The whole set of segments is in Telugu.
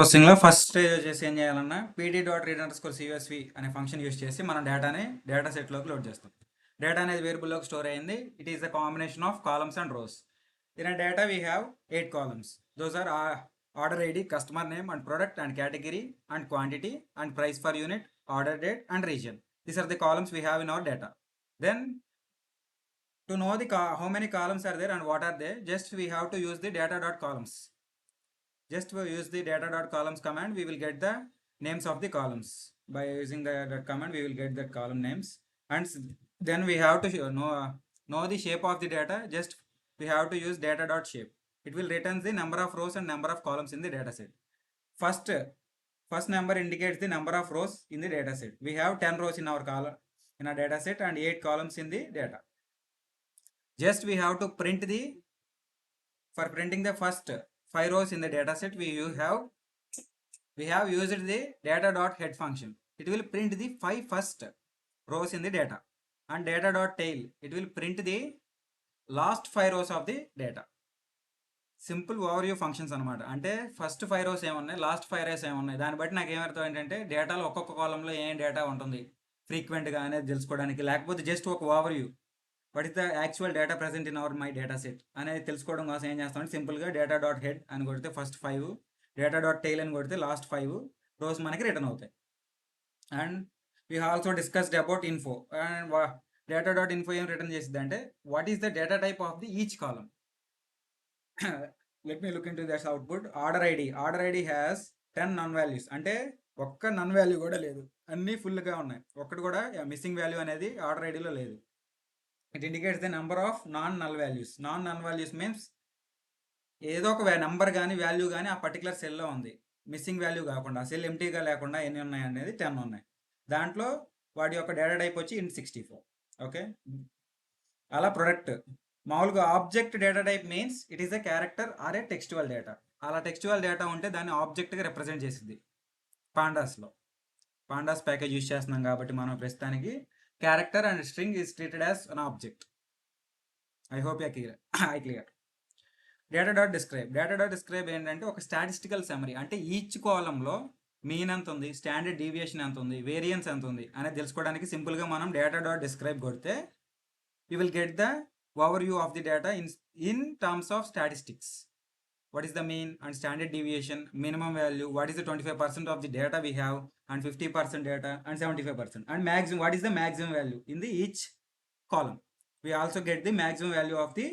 ప్రాసెసింగ్లో ఫస్ట్ స్టేజ్ వచ్చేసి ఏం చేయాలన్నా pd.read_csv అనే ఫంక్షన్ యూస్ చేసి మనం డేటాని డేటా సెట్లోకి లోడ్ చేస్తాం. డేటా అనేది వేరియబుల్లోకి స్టోర్ అయింది. It is the combination of columns and rows. In a data we have 8 columns. Those are order ID, customer name and product and category and quantity and price per unit, order date and region. These are the columns we have in our data. Then to know the how many columns are there and what are they, just we have to use the data.columns. Just we use the data.columns command, we will get the names of the columns. By using that command, we will get the column names, and then we have to know the shape of the data. Just we have to use data.shape. It will return the number of rows and number of columns in the data set. First number indicates the number of rows in the data set. We have 10 rows in our column in our data set and 8 columns in the data. Just we have to print for printing the first 5 rows in the data set, we have used the data.head function. It will print the 5 first rows in the data, and data.tail, it will print the last 5 rows of the data. Simple overview functions అనమాట. అంటే ఫస్ట్ 5 rows ఏమున్నాయి, లాస్ట్ 5 rows ఏమున్నాయి, దాన్ని బట్టి నాకు ఏమర్థం ఏంటంటే డేటాలో ఒక్కొక్క కాలంలో ఏం డేటా ఉంటుంది ఫ్రీక్వెంట్గా అనేది తెలుసుకోవడానికి, లేకపోతే జస్ట్ ఒక overview what is the actual data present in our my data set అనేది తెలుసుకోవడం కోసం ఏం చేస్తామంటే సింపుల్గా data.head అని కొడితే ఫస్ట్ 5, data.tail అని కొడితే లాస్ట్ 5 rows మనకి రిటర్న్ అవుతాయి. And we also discussed about info. And data.info ఏం రిటర్న్ చేసింది అంటే what is the data type of the each column. Let me look in to that's output. Order ID has 10 nan values. అంటే ఒక్క నన్ వాల్యూ కూడా లేదు, అన్నీ ఫుల్గా ఉన్నాయి, ఒక్కటి కూడా మిస్సింగ్ వాల్యూ అనేది ఆర్డర్ ఐడిలో లేదు. It indicates the number of non null values. Non null values means ఏదో ఒక నెంబర్ కానీ వాల్యూ కానీ ఆ పర్టికులర్ సెల్లో ఉంది, మిస్సింగ్ వాల్యూ కాకుండా, సెల్ ఎంటీగా లేకుండా ఎన్ని ఉన్నాయి అనేది 10 ఉన్నాయి. దాంట్లో వాడి యొక్క డేటా టైప్ వచ్చి int64. ఓకే, అలా ప్రొడక్ట్ మామూలుగా object data type means it is a character or a textual data. అలా టెక్స్చువల్ డేటా ఉంటే దాన్ని ఆబ్జెక్ట్గా రిప్రజెంట్ చేసింది. పాండాస్ ప్యాకేజ్ యూజ్ చేస్తున్నాం కాబట్టి మనం ప్రస్తుతానికి character and string is treated as an object. I hope I clear. Data describe ఏంటంటే ఒక స్టాటిస్టికల్ సమ్మరీ. అంటే ఈచ్ కాలంలో మీన్ ఎంత ఉంది, స్టాండర్డ్ డీవియేషన్ ఎంత ఉంది, వేరియన్స్ ఎంత ఉంది అనేది తెలుసుకోవడానికి సింపుల్గా మనం data.describe కొడితే you will get the overview of the data in terms of statistics. What is the mean and standard deviation, minimum value, what is the 25% of the data we have, and 50% data and 75%, and maximum, what is the maximum value in the each column. We also get the maximum value of the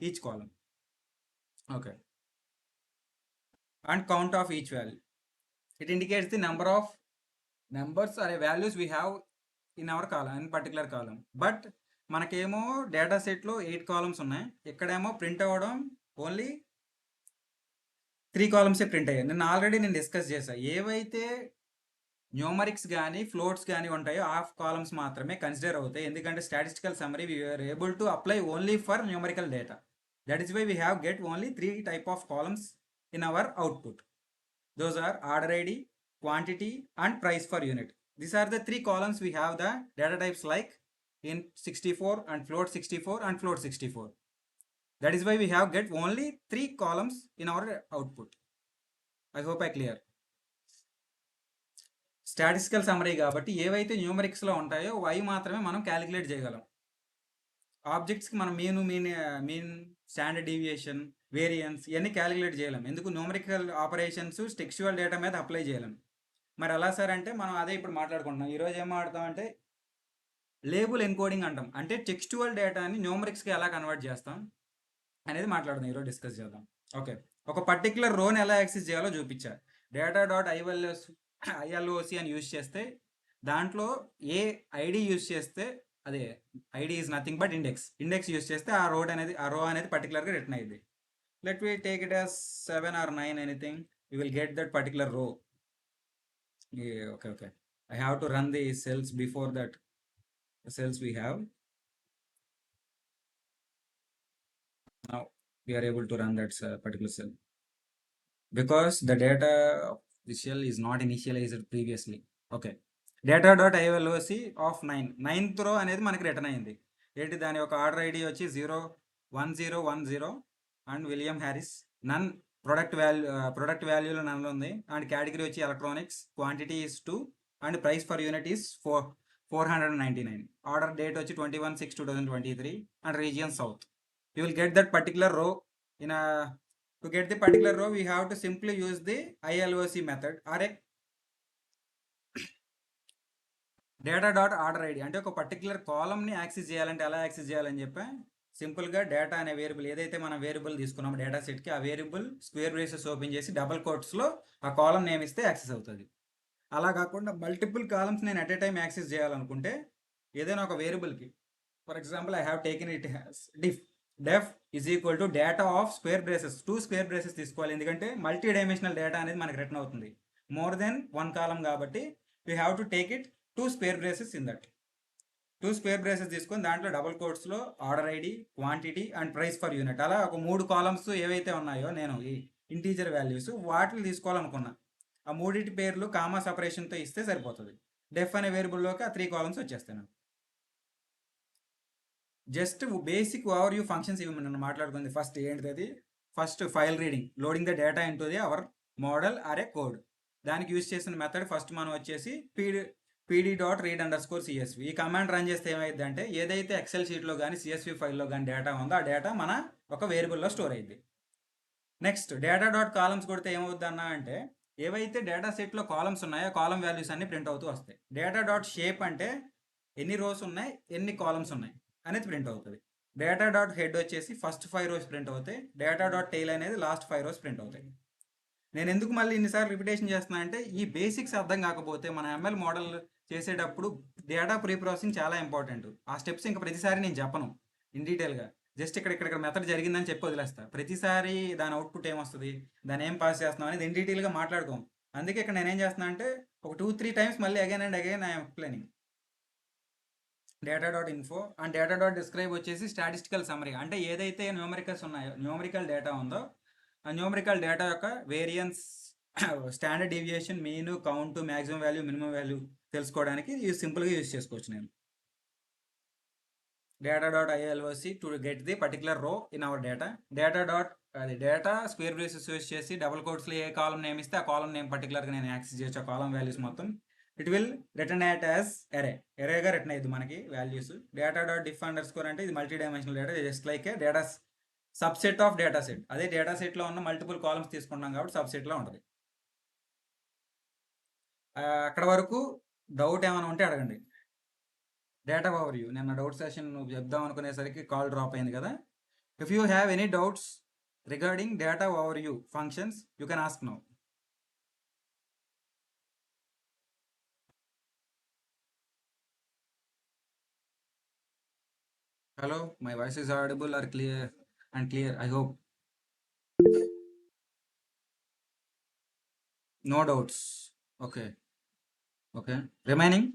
each column. Okay, and count of each value. It indicates the number of numbers or values we have in our column, in particular column. But మనకేమో డేటా సెట్లో 8 కాలమ్స్ ఉన్నాయి, ఇక్కడేమో ప్రింట్ అవ్వడం ఓన్లీ 3 కాలమ్సే ప్రింట్ అయ్యాయి. నేను డిస్కస్ చేశాను, ఏవైతే న్యూమరిక్స్ కానీ ఫ్లోట్స్ కానీ ఉంటాయో ఆ కాలమ్స్ మాత్రమే కన్సిడర్ అవుతాయి. ఎందుకంటే statistical summary we are able to apply only for numerical data. That is why we have get only 3 type of columns in our output. Those are order ID, quantity and price per unit. These are the 3 columns we have the data types like int64 and float64 and float64. That is why we have get only 3 columns in our output. I hope I clear. Statistical summary కాబట్టి ఏవైతే న్యూమరిక్స్లో ఉంటాయో అవి మాత్రమే మనం క్యాలిక్యులేట్ చేయగలం. ఆబ్జెక్ట్స్కి మనం మీన్ స్టాండర్డ్ డీవియేషన్, వేరియన్స్ ఇవన్నీ క్యాలిక్యులేట్ చేయలేం. ఎందుకు, న్యూమరికల్ ఆపరేషన్స్ టెక్స్చువల్ డేటా మీద అప్లై చేయలేం. మరి ఎలా సార్ అంటే మనం అదే ఇప్పుడు మాట్లాడుకుంటున్నాం. ఈరోజు ఏం మాట్లాడతామంటే లేబుల్ ఎన్కోడింగ్ అంటాం. అంటే టెక్స్చువల్ డేటాని న్యూమరిక్స్కి ఎలా కన్వర్ట్ చేస్తాం అనేది మాట్లాడదాం, ఈరోజు డిస్కస్ చేద్దాం. ఓకే, ఒక పర్టికులర్ రోని ఎలా యాక్సెస్ చేయాలో చూపించా. data.ILOC అని యూజ్ చేస్తే దాంట్లో ఏ ఐడి యూజ్ చేస్తే, అదే ID is nothing but index use చేస్తే ఆ రో అనేది పర్టికులర్గా రిటర్న్ అయ్యింది. Let we take it as 7 or 9 anything, you will get that particular row. Okay, I have to run the cells before that. The cells we have, now we are able to run that particular cell because the data of the cell is not initialized previously. Okay, data.ILOC of 9th row అనేది మనకి రిటర్న్ అయింది. ఏంటి, దాని యొక్క ఆర్డర్ ఐడి వచ్చి 01010 అండ్ విలియం హ్యారిస్. నన్ ప్రొడక్ట్ వాల్యూలో నన్ను ఉంది అండ్ కేటగిరీ వచ్చి electronics, quantity is 2 and price per unit is 499. Order date వచ్చి 21/6/2023 and region south. You will get that particular row to get the particular row we have to simply use the ILOC method or a data.order id. అంటే ఒక పర్టికులర్ కాలమ్ని యాక్సెస్ చేయాలంటే ఎలా యాక్సెస్ చేయాలని చెప్పి సింపుల్గా డేటా అనే వేరియబుల్ ఏదైతే మనం వేరియబుల్ తీసుకున్నామో డేటా సెట్కి ఆ వేరియబుల్ స్క్వేర్ బ్రేసెస్ ఓపెన్ చేసి డబల్ కోట్స్లో ఆ కాలమ్ నేమ్ ఇస్తే యాక్సెస్ అవుతుంది. అలా కాకుండా మల్టిపుల్ కాలమ్స్ నేను అట్ ఏ టైం యాక్సెస్ చేయాలనుకుంటే ఏదైనా ఒక వేరియబుల్కి for example I have taken it df is equal to data of square braces 2 square braces తీసుకోవాలి. ఎందుకంటే మల్టీ డైమెన్షనల్ డేటా అనేది మనకి రిటర్న్ అవుతుంది మోర్ దెన్ 1 కాలమ్ కాబట్టి we have to take it 2 square braces in that. 2 square braces తీసుకొని దాంట్లో డబుల్ కోట్స్లో order ID, quantity and price per unit అలా ఒక 3 కాలమ్స్ ఏవైతే ఉన్నాయో నేను ఈ ఇంటీజర్ వాల్యూస్ వాటిని తీసుకోవాలనుకున్నా. ఆ మూడింటి పేర్లు కామా సపరేషన్తో ఇస్తే సరిపోతుంది. డెఫ్ అనే వేరియబుల్లోకి ఆ 3 కాలమ్స్ వచ్చేస్తాను. Just basic overview functions ఇవి మనం మాట్లాడుకుంది. ఫస్ట్ ఏంటిది? First file reading, loading the data into the our model or a code. దానికి యూజ్ చేసిన మెథడ్ ఫస్ట్ మనం వచ్చేసి pd.read_csv. ఈ కమాండ్ రన్ చేస్తే ఏమైంది అంటే ఏదైతే ఎక్సెల్ షీట్లో కానీ CSV ఫైల్లో కానీ డేటా ఉందో ఆ డేటా మన ఒక వేరియబుల్లో స్టోర్ అయింది. నెక్స్ట్ data.columns కొడితే ఏమవుద్ది అన్నా అంటే ఏవైతే డేటా సెట్లో కాలమ్స్ ఉన్నాయో కాలమ్ వాల్యూస్ అన్ని ప్రింట్ అవుతూ వస్తాయి. data.shape అంటే ఎన్ని రోస్ ఉన్నాయి, ఎన్ని కాలమ్స్ ఉన్నాయి అనేది ప్రింట్ అవుతుంది. data.head వచ్చేసి ఫస్ట్ 5 రోస్ ప్రింట్ అవుతాయి. data.tail అనేది లాస్ట్ 5 రోస్ ప్రింట్ అవుతాయి. నేను ఎందుకు మళ్ళీ ఇన్నిసార్లు రిపిటేషన్ చేస్తున్నా అంటే ఈ బేసిక్స్ అర్థం కాకపోతే మన ML మోడల్ చేసేటప్పుడు డేటా ప్రీ ప్రాసెసింగ్ చాలా ఇంపార్టెంట్. ఆ స్టెప్స్ ఇంకా ప్రతిసారి నేను చెప్పను ఇన్ డీటెయిల్గా, జస్ట్ ఇక్కడ మెథడ్ జరిగిందని చెప్పి వదిలేస్తా. ప్రతిసారి దాని అవుట్పుట్ ఏమొస్తుంది, దాన్ని ఏం పాస్ చేస్తున్నాం అనేది ఇన్ డీటెయిల్గా మాట్లాడుకోం. అందుకే ఇక్కడ నేనేం చేస్తున్నా అంటే ఒక 2-3 టైమ్స్ మళ్ళీ again and again I'm explaining. data.info and data.describe వచ్చేసి స్టాటిస్టికల్ సమ్మరీ. అంటే ఏదైతే న్యూమరికల్స్ ఉన్నాయో న్యూమరికల్ డేటా ఉందో ఆ న్యూమరికల్ డేటా యొక్క variance, standard deviation, mean, count, maximum value, minimum value తెలుసుకోవడానికి సింపుల్గా యూజ్ చేసుకోవచ్చు. నేను data.iloc to get the particular row in our data. Data square braces use చేసి డబుల్ కోట్స్లో ఏ కాలం నేమ్ ఇస్తే ఆ కాలం నేమ్ పర్టికులర్గా నేను యాక్సెస్ చేయొచ్చు. ఆ కాలం వాల్యూస్ మొత్తం it will return at as ఎరేగా రిటర్న్ అయ్యింది మనకి వాల్యూస్. data.diff_underscore అంటే ఇది multi dimensional data, just like A data subset of data set. అదే డేటా సెట్లో ఉన్న మల్టిపుల్ కాలమ్స్ తీసుకుంటాం కాబట్టి సబ్సెట్లో ఉంటుంది. అక్కడ వరకు డౌట్ ఏమైనా ఉంటే అడగండి. డేటా ఓవర్ వ్యూ నిన్న డౌట్ సెషన్ చెప్దాం అనుకునేసరికి కాల్ డ్రాప్ అయింది కదా. If you have any doubts regarding data over view functions you can ask now. Hello, my voice is audible or clear and clear, I hope. No doubts. Okay. Remaining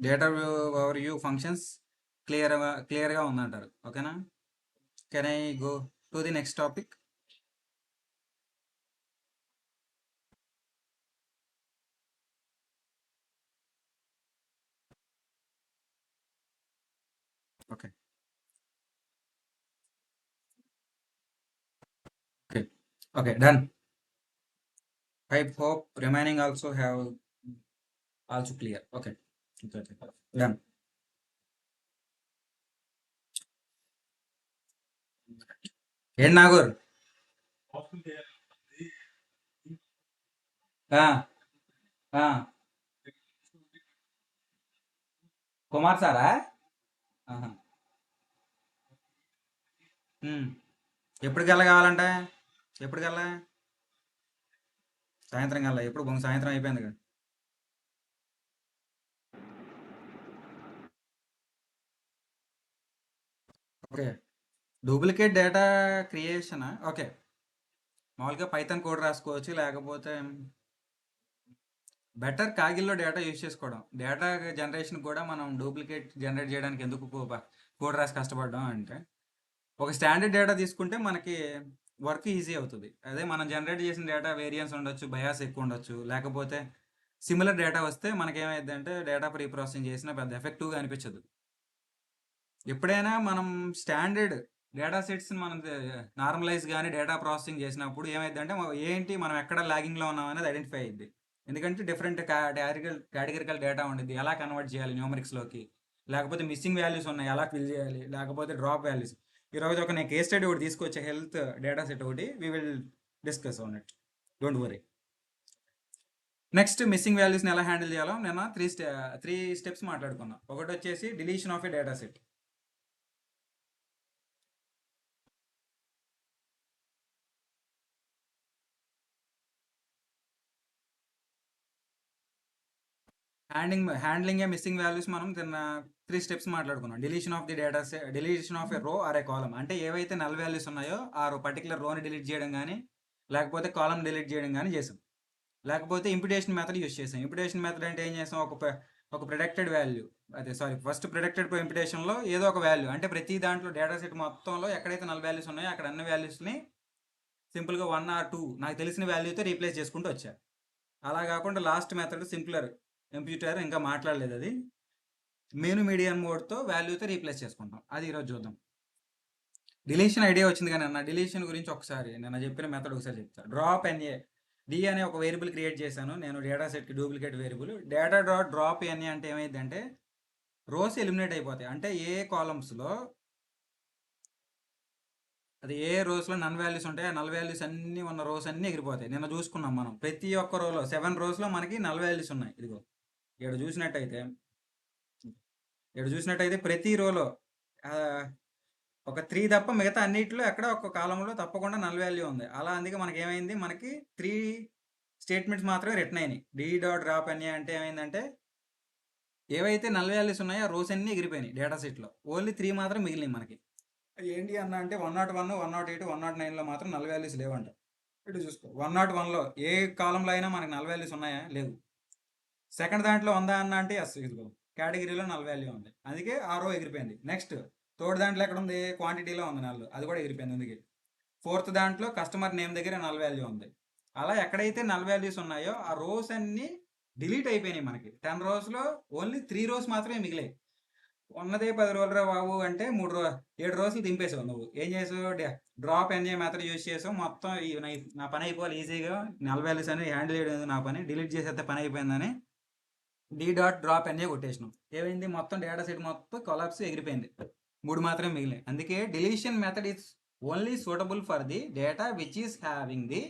data overview functions clear గా ఉందంటారు. ఓకేనా? Can I go to the next topic? Okay, done. I hope remaining also have also clear. Okay, done. ఏం నాగూర్? కుమార్ సారా? ఎప్పటికల్లా కావాలంటే ఎప్పటికల్లా? సాయంత్రం కల్లా. ఎప్పుడు సాయంత్రం అయిపోయింది కదా. Okay, duplicate data creation. Okay, మామూలుగా పైథాన్ కోడ్ రాసుకోవచ్చు, లేకపోతే బెటర్ కాగిల్లో డేటా యూజ్ చేసుకోవడం. డేటా జనరేషన్ కూడా మనం డూప్లికేట్ జనరేట్ చేయడానికి ఎందుకు కోడ్ రాసి కష్టపడడం అంటే ఒక స్టాండర్డ్ డేటా తీసుకుంటే మనకి వర్క్ ఈజీ అవుతుంది. అదే మనం జనరేట్ చేసిన డేటా వేరియన్స్ ఉండొచ్చు, బయాస్ ఎక్కువ ఉండొచ్చు, లేకపోతే సిమిలర్ డేటా వస్తే మనకేమైంది అంటే డేటా ప్రీ ప్రాసెసింగ్ చేసినా పెద్ద ఎఫెక్టివ్గా అనిపించదు. ఎప్పుడైనా మనం స్టాండర్డ్ డేటా సెట్స్ మనం నార్మలైజ్ కానీ డేటా ప్రాసెసింగ్ చేసినప్పుడు ఏమైందంటే ఏంటి మనం ఎక్కడ లాగింగ్లో ఉన్నాం అనేది ఐడెంటిఫై అయ్యింది. ఎందుకంటే డిఫరెంట్ కేటగిరికల్ డేటా ఉండిద్ది, ఎలా కన్వర్ట్ చేయాలి న్యూమరిక్స్లోకి, లేకపోతే మిస్సింగ్ వాల్యూస్ ఉన్నాయి ఎలా ఫిల్ చేయాలి, లేకపోతే డ్రాప్ వాల్యూస్. ఈరోజు ఒక నేను కేస్ స్టడీ ఒకటి తీసుకొచ్చే హెల్త్ డేటా సెట్ ఒకటి, we will discuss on it, don't worry. Next missing వాల్యూస్ని ఎలా హ్యాండిల్ చేయాలో నేను త్రీ స్టెప్స్ మాట్లాడుకున్నా. ఒకటి వచ్చేసి deletion of A data set. Handling A missing values మనం త్రీ స్టెప్స్ మాట్లాడుకున్నాం. Deletion of the data set, deletion of ఏ రో ఆర్ ఏ కాలమ్, అంటే ఏవైతే నల్ వాల్యూస్ ఉన్నాయో ఆ పర్టికులర్ రోని డిలీట్ చేయడం కానీ, లేకపోతే కాలమ్ డిలీట్ చేయడం కానీ చేసాం. లేకపోతే ఇంప్యుటేషన్ మెథడ్ యూస్ చేసాం. ఇంప్యుటేషన్ మెథడ్ అంటే ఏం చేసాం, ఒక ప్రిడిక్టెడ్ వాల్యూ, ఫస్ట్ ప్రిడిక్టెడ్ ఇంప్యుటేషన్లో ఏదో ఒక వాల్యూ, అంటే ప్రతి దాంట్లో డేటా సెట్ మొత్తంలో ఎక్కడైతే నల్ వాల్యూస్ ఉన్నాయో అక్కడ అన్ని వాల్యూస్ని సింపుల్గా 1 or 2 నాకు తెలిసిన వాల్యూతో రీప్లేస్ చేసుకుంటూ వచ్చా. అలా కాకుండా లాస్ట్ మెథడ్ సింపులర్, కంప్యూటర్ ఇంకా మాట్లాడలేదు, అది మీడియన్ మోడ్తో వాల్యూతో రీప్లేస్ చేసుకుంటాం. అది ఈరోజు చూద్దాం. డిలీషన్ ఐడియా వచ్చింది కానీ అన్న డిలీషన్ గురించి ఒకసారి నేను చెప్పిన మెథడ్ ఒకసారి చెప్తాను. డ్రాప్ ఎన్ఏ డి అనే ఒక వేరియబుల్ క్రియేట్ చేశాను నేను డేటా సెట్కి, duplicate variable. Data dot drop NA అంటే ఏమైందంటే రోస్ ఎలిమినేట్ అయిపోతాయి. అంటే ఏ కాలమ్స్లో అది ఏ రోస్లో నన్ వాల్యూస్ ఉంటాయి, ఆ నల్ వాల్యూస్ అన్నీ ఉన్న రోస్ అన్నీ ఎగిరిపోతాయి. నిన్న చూసుకున్నాం మనం, ప్రతి ఒక్క రోలో 7 rows మనకి నల్ వాల్యూస్ ఉన్నాయి. ఇదిగో ఇక్కడ చూసినట్టయితే ప్రతి రోలో ఒక 3 తప్ప మిగతా అన్నిటిలో ఎక్కడ ఒక కాలంలో తప్పకుండా నల్ వాల్యూ ఉంది. అలా అందుకే మనకి ఏమైంది, మనకి 3 స్టేట్మెంట్స్ మాత్రమే రిటర్న్ అయినాయి. డి డాట్ డ్రాప్ అని అంటే ఏమైందంటే ఏవైతే నల్ వాల్యూస్ ఉన్నాయో ఆ రోస్ అన్నీ ఎగిరిపోయినాయి డేటా సెట్లో, ఓన్లీ 3 మాత్రం మిగిలినాయి మనకి. ఏంటి అన్న అంటే 101, 108, 109లో మాత్రం నల్ వాల్యూస్ లేవంట. ఇటు చూసుకో, 101లో ఏ కాలంలో అయినా మనకి నల్ వాల్యూస్ ఉన్నాయా, లేవు. సెకండ్ దాంట్లో ఉందా అన్న అంటే ఇదిగో కేటగిరీలో నల్ వాల్యూ ఉంది, అందుకే ఆ రో ఎగిరిపోయింది. నెక్స్ట్ థర్డ్ దాంట్లో ఎక్కడ ఉంది, క్వాంటిటీలో ఉంది నల్, అది కూడా ఎగిరిపోయింది అందుకే. ఫోర్త్ దాంట్లో కస్టమర్ నేమ్ దగ్గర నల్ వాల్యూ ఉంది. అలా ఎక్కడైతే నల్ వాల్యూస్ ఉన్నాయో ఆ రోస్ అన్ని డిలీట్ అయిపోయినాయి. మనకి 10 rows ఓన్లీ 3 rows మాత్రమే మిగిలాయి. ఉన్నదే 10 రోజులు బాబు అంటే 7 రోజులు దింపేసావు. నువ్వు ఏం చేసావు, డ్రాప్ ఎన్ఏ మెథడ్ యూజ్ చేసావు. మొత్తం నా పని అయిపోవాలి ఈజీగా, నల్ వాల్యూస్ అని హ్యాండిల్ చేయడం నా పని, డిలీట్ చేసేస్తే పని అయిపోయిందని డి డాట్ డ్రాప్ ఎన్ఏ కొట్టేసినాం. ఏమైంది, మొత్తం డేటా సెట్ మొత్తం కొలాప్స్ ఎగిరిపోయింది, 3 మాత్రమే మిగిలినాయి. అందుకే deletion method is only suitable for the data which is having the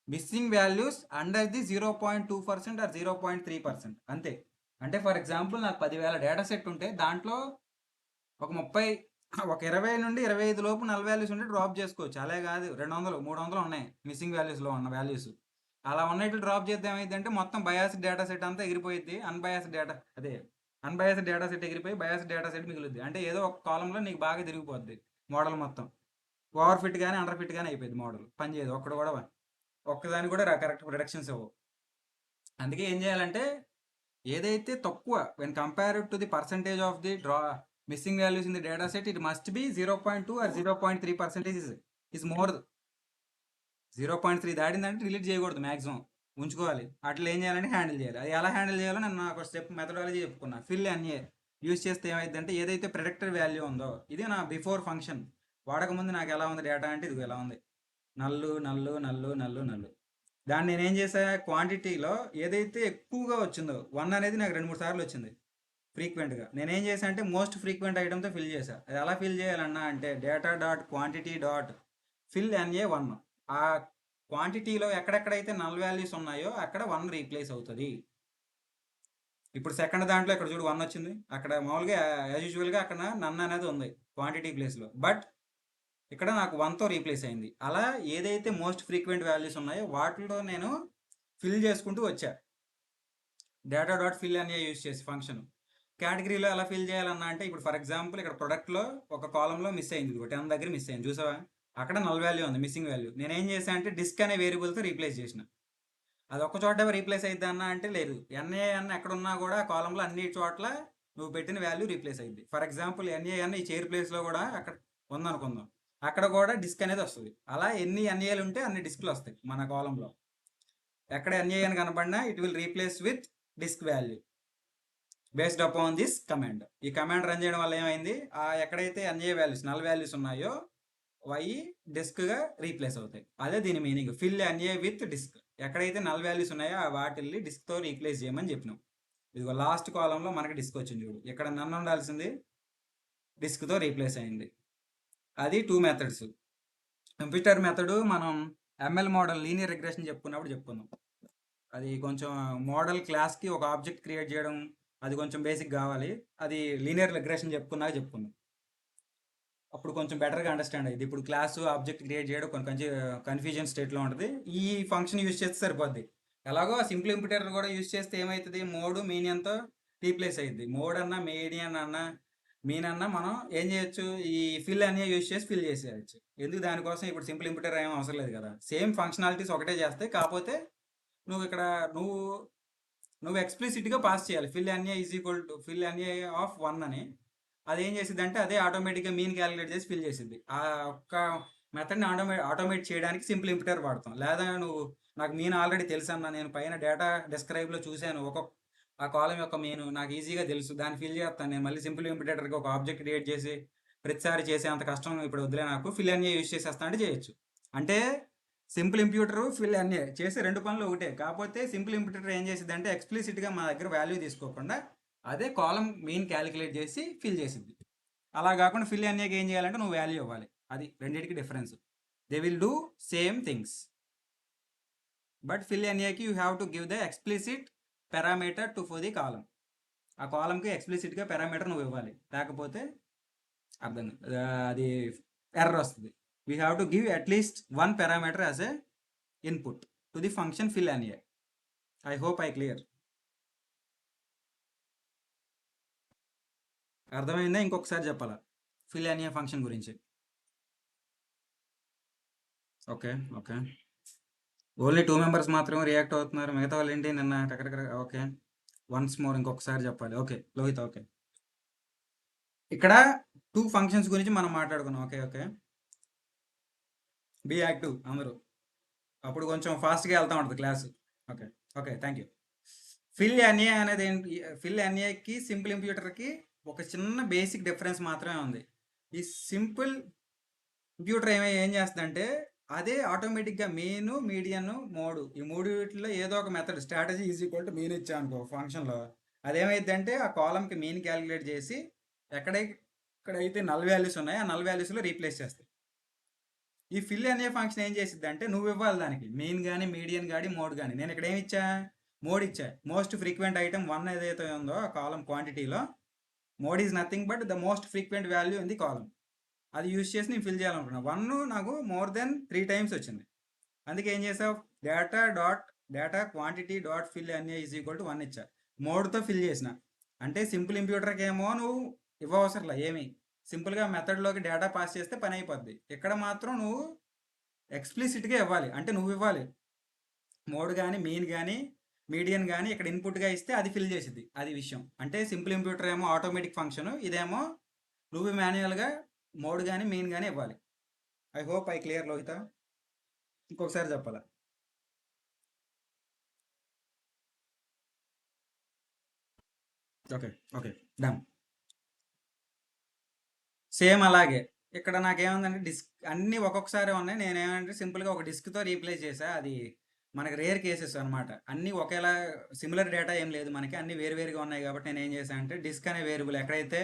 missing values under the 0.2% or 0.3%. అంతే. అంటే ఫర్ ఎగ్జాంపుల్ నాకు 10,000 డేటా సెట్ ఉంటే దాంట్లో ఒక 20 నుండి 25 లోపు నల్ వాల్యూస్ ఉంటే డ్రాప్ చేసుకోవచ్చు. అలా కాదు 200, 300 ఉన్నాయి మిస్సింగ్ వాల్యూస్లో ఉన్న వాల్యూస్. అలా ఉన్నట్లు డ్రాప్ చేస్తే ఏమైందంటే మొత్తం బయాస్డ్ డేటా సెట్ అంతా ఎగిరిపోయింది. అన్బయాస్డ్ డేటా సెట్ ఎగిరిపోయి బయాస్డ్ డేటా సెట్ మిగులుద్ది. అంటే ఏదో ఒక కాలంలో నీకు బాగా తిరిగిపోద్ది మోడల్ మొత్తం. ఓవర్ ఫిట్ కానీ అండర్ ఫిట్ కానీ అయిపోయింది మోడల్, పని చేయదు. ఒక్కదాని కూడా కరెక్ట్ ప్రొడక్షన్స్ ఇవ్వవు. అందుకే ఏం చేయాలంటే ఏదైతే తక్కువ when compared to the percentage of the missing values in the data set, it must be 0.2 or 0.3% is more. 0.3 దాటిందంటే డిలీట్ చేయకూడదు, మ్యాక్సిమం ఉంచుకోవాలి. అట్లా ఏం చేయాలంటే హ్యాండిల్ చేయాలి. అది ఎలా హ్యాండిల్ చేయాలో నేను ఒక స్టెప్ మెథడాలజీ చెప్పుకున్నా. ఫిల్ ఎన్ఏ యూజ్ చేస్తే ఏమైందంటే ఏదైతే ప్రిడిక్టెడ్ వాల్యూ ఉందో, ఇది నా బిఫోర్ ఫంక్షన్ వాడకముందు నాకు ఎలా ఉంది డేటా అంటే ఇది ఎలా ఉంది, నల్లు నల్లు నల్లు నల్లు నల్లు. దాన్ని నేనేం చేసా, క్వాంటిటీలో ఏదైతే ఎక్కువగా వచ్చిందో 1 అనేది నాకు 2-3 సార్లు వచ్చింది ఫ్రీక్వెంట్గా. నేనేం చేసా అంటే మోస్ట్ ఫ్రీక్వెంట్ ఐటమ్తో ఫిల్ చేశా. అది ఎలా ఫిల్ చేయాలన్నా అంటే data dot quantity dot fill NA 1. ఆ క్వాంటిటీలో ఎక్కడెక్కడైతే నల్ వాల్యూస్ ఉన్నాయో అక్కడ 1 రీప్లేస్ అవుతుంది. ఇప్పుడు సెకండ్ దాంట్లో ఇక్కడ చూడు 1 వచ్చింది, అక్కడ మామూలుగా యాజ్ యూజువల్గా అక్కడ నన్ అనేది ఉంది క్వాంటిటీ ప్లేస్లో, బట్ ఇక్కడ నాకు 1తో రీప్లేస్ అయింది. అలా ఏదైతే మోస్ట్ ఫ్రీక్వెంట్ వాల్యూస్ ఉన్నాయో వాటిలో నేను ఫిల్ చేసుకుంటూ వచ్చా డేటా డాట్ ఫిల్ అనే యూజ్ చేసి ఫంక్షన్. కేటగిరీలో ఎలా ఫిల్ చేయాలన్నా అంటే ఇప్పుడు ఫర్ ఎగ్జాంపుల్ ఇక్కడ ప్రొడక్ట్లో ఒక కాలంలో మిస్ అయింది, 10 దగ్గర మిస్ అయింది చూసావా, అక్కడ నల్ వాల్యూ ఉంది, మిస్సింగ్ వాల్యూ. నేనేం చేశాను అంటే డిస్క్ అనే వేరియబుల్తో రీప్లేస్ చేసిన. అది ఒక్క చోట రీప్లేస్ అయిద్ది అన్న అంటే లేదు, ఎన్ఏఎన్ ఎక్కడున్నా కూడా ఆ కాలంలో అన్ని చోట్ల నువ్వు పెట్టిన వాల్యూ రీప్లేస్ అయింది. ఫర్ ఎగ్జాంపుల్ ఎన్ఏఎన్ ఈ చైర్ ప్లేస్లో కూడా అక్కడ ఉందనుకుందాం, అక్కడ కూడా డిస్క్ అనేది వస్తుంది. అలా ఎన్ని ఎన్ఏలు ఉంటే అన్ని డిస్క్లు వస్తాయి మన కాలంలో. ఎక్కడ ఎన్ఏఎన్ కనబడినా it will replace with disk value based upon this command. ఈ కమాండ్ రన్ చేయడం వల్ల ఏమైంది, ఎక్కడైతే ఎన్ఏ వాల్యూస్ నల్ వాల్యూస్ ఉన్నాయో వై డిస్క్గా రీప్లేస్ అవుతాయి. అదే దీని meaning. Fill NA with disk. ఎక్కడైతే నల్ వాల్యూస్ ఉన్నాయో ఆ వాటిల్ని డిస్క్తో రీప్లేస్ చేయమని చెప్పినాం. ఇదిగో లాస్ట్ కాలంలో మనకి డిస్క్ వచ్చింది చూడు. ఇక్కడ నన్ను ఉండాల్సింది డిస్క్తో రీప్లేస్ అయింది. అది 2 మెథడ్స్. కంప్యూటర్ మెథడు మనం ఎంఎల్ మోడల్ లీనియర్ రిగ్రెషన్ చెప్పుకున్నప్పుడు చెప్పుకుందాం. అది కొంచెం మోడల్ క్లాస్కి ఒక ఆబ్జెక్ట్ క్రియేట్ చేయడం అది కొంచెం బేసిక్ కావాలి. అది లీనియర్ రిగ్రెషన్ చెప్పుకున్నాక చెప్పుకుందాం. అప్పుడు కొంచెం బెటర్గా అండర్స్టాండ్ అయ్యింది. ఇప్పుడు క్లాస్ ఆబ్జెక్ట్ క్రియేట్ చేయడం కొంచెం కన్ఫ్యూజన్ స్టేట్లో ఉంటుంది. ఈ ఫంక్షన్ యూజ్ చేస్తే సరిపోద్ది. ఎలాగో సింపుల్ ఇంప్యూటర్ కూడా యూజ్ చేస్తే ఏమవుతుంది, మోడ్ మీనియన్తో రీప్లేస్ అయ్యింది. మోడ్ అన్నా మీడియన్ అన్నా మీన్ అన్నా మనం ఏం చేయొచ్చు, ఈ ఫిల్ అనే యూజ్ చేసి ఫిల్ చేసేయచ్చు. ఎందుకు దానికోసం ఇప్పుడు సింపుల్ ఇంప్యూటర్ ఏం అవసరం లేదు కదా. సేమ్ ఫంక్షనాలిటీస్ ఒకటే చేస్తాయి. కాకపోతే నువ్వు ఇక్కడ నువ్వు ఎక్స్ప్లిసిట్గా పాస్ చేయాలి. Fill NA is equal to fill NA of 1 అని. అది ఏం చేసిద్ది అంటే అదే ఆటోమేటిక్గా మీన్ క్యాలిక్యులేట్ చేసి ఫిల్ చేసిద్ది. ఆ ఒక్క మెథడ్ని ఆటోమేట్ చేయడానికి సింపుల్ ఇంప్యూటర్ వాడతాం. లేదా నువ్వు నాకు మీన్ ఆల్రెడీ తెలుసు అన్న, నేను పైన డేటా డిస్క్రైబ్లో చూశాను, ఆ కాలం యొక్క మీను నాకు ఈజీగా తెలుసు, దాన్ని ఫిల్ చేస్తాను నేను. మళ్ళీ సింపుల్ ఇంప్యూటర్కి ఒక ఆబ్జెక్ట్ క్రియేట్ చేసి ప్రతిసారి చేసే అంత కష్టం ఇప్పుడు వద్దులే నాకు, ఫిల్ ఎన్ఏ యూజ్ చేసేస్తా అంటే చేయొచ్చు. అంటే సింపుల్ ఇంప్యూటర్ ఫిల్ ఎన్ఏ చేసే 2 పనులు ఒకటే. కాకపోతే సింపుల్ ఇంప్యూటర్ ఏం చేసిద్ది అంటే ఎక్స్ప్లిసిట్గా మా దగ్గర వాల్యూ తీసుకోకుండా అదే కాలం మీన్ క్యాలిక్యులేట్ చేసి ఫిల్ చేసిద్ది. అలా కాకుండా ఫిల్ ఎన్ఏకి ఏం చేయాలంటే నువ్వు వాల్యూ ఇవ్వాలి. అది రెండింటికి difference. They will do same things, but fill ఎన్ఏకి you have to give the explicit parameter to for the column. ఆ కాలంకి ఎక్స్ప్లిసిట్గా పారామీటర్ నువ్వు ఇవ్వాలి, లేకపోతే అర్థం అది ఎర్రర్ వస్తుంది. We have to give at least 1 parameter as a input to the function fill NA. I hope I clear. అర్థమైందా? ఇంకొకసారి చెప్పాలా ఫిల్ ఎన్ఏ ఫంక్షన్ గురించి? ఓకే ఓకే, ఓన్లీ 2 మెంబర్స్ మాత్రమే రియాక్ట్ అవుతున్నారు, మిగతా వాళ్ళు ఏంటి నిన్న టకటక. ఓకే, వన్స్ మోర్ ఇంకొకసారి చెప్పాలి. Okay Lohit, okay. ఇక్కడ 2 ఫంక్షన్స్ గురించి మనం మాట్లాడుకున్నాం. ఓకే ఓకే, బీ యాక్టివ్ అందరూ, అప్పుడు కొంచెం ఫాస్ట్గా వెళ్తా ఉంటుంది class. Okay okay, thank you. Fill NA అనేది ఏంటి? ఫిల్ ఎన్ఏకి సింపుల్ ఇంప్యూటర్కి ఒక చిన్న బేసిక్ డిఫరెన్స్ మాత్రమే ఉంది. ఈ సింపుల్ ఇంప్యూటర్ ఏం చేస్తుందంటే అదే ఆటోమేటిక్గా మెయిన్, మీడియన్, మోడ్, ఈ వీటిలో ఏదో ఒక method strategy is equal to mean ఇచ్చా అనుకో ఫంక్షన్లో, అదేమైందంటే ఆ కాలంకి మీన్ క్యాలిక్యులేట్ చేసి ఎక్కడైతే నల్ వాల్యూస్ ఉన్నాయో ఆ నల్ వాల్యూస్లో రీప్లేస్ చేస్తాయి. ఈ ఫిల్ అనే ఫంక్షన్ ఏం చేసిద్ది అంటే నువ్వు ఇవ్వాలి దానికి మీన్ కానీ, మీడియన్ కానీ, మోడ్ కానీ. నేను ఇక్కడ ఏమి ఇచ్చా, మోడ్ ఇచ్చా. మోస్ట్ ఫ్రీక్వెంట్ ఐటమ్ 1 ఏదైతే ఉందో ఆ కాలం క్వాంటిటీలో, mode is nothing but the most frequent value in the column. అది యూజ్ చేసి నేను ఫిల్ చేయాలనుకున్నా. 1 నాకు మోర్ దెన్ 3 టైమ్స్ వచ్చింది. అందుకే ఏం చేసావు, data quantity dot fill NA is equal to 1 ఇచ్చా. మోడ్తో ఫిల్ చేసిన. అంటే సింపుల్ ఇంప్యూటర్కి ఏమో నువ్వు ఇవ్వవసరంలా ఏమి, సింపుల్గా మెథడ్లోకి డేటా పాస్ చేస్తే పని అయిపోద్ది. ఇక్కడ మాత్రం నువ్వు ఎక్స్ప్లిసిట్గా ఇవ్వాలి. అంటే నువ్వు ఇవ్వాలి మోడ్ కానీ, మీన్ కానీ, మీడియన్ కానీ ఇక్కడ ఇన్పుట్గా ఇస్తే అది ఫిల్ చేసిద్ది. అది విషయం. అంటే సింపుల్ ఇంప్యూటర్ ఏమో ఆటోమేటిక్ ఫంక్షన్, ఇదేమో నువ్వు మాన్యువల్గా మోడ్ కానీ, మీన్ కానీ ఇవ్వాలి. I hope I clear Lohita. ఇంకొకసారి చెప్పాలా? Okay okay, done. సేమ్ అలాగే ఇక్కడ నాకేముందంటే డిస్క్ అన్నీ ఒక్కొక్కసారి ఉన్నాయి. నేనేమంటే సింపుల్గా ఒక డిస్క్తో రీప్లేస్ చేసా. అది మనకి రేర్ కేసెస్ అనమాట. అన్నీ ఒకేలా సిమిలర్ డేటా ఏం లేదు మనకి, అన్నీ వేరువేరుగా ఉన్నాయి. కాబట్టి నేను ఏం చేశాను అంటే డిస్క్ అనే వేరియబుల్ ఎక్కడైతే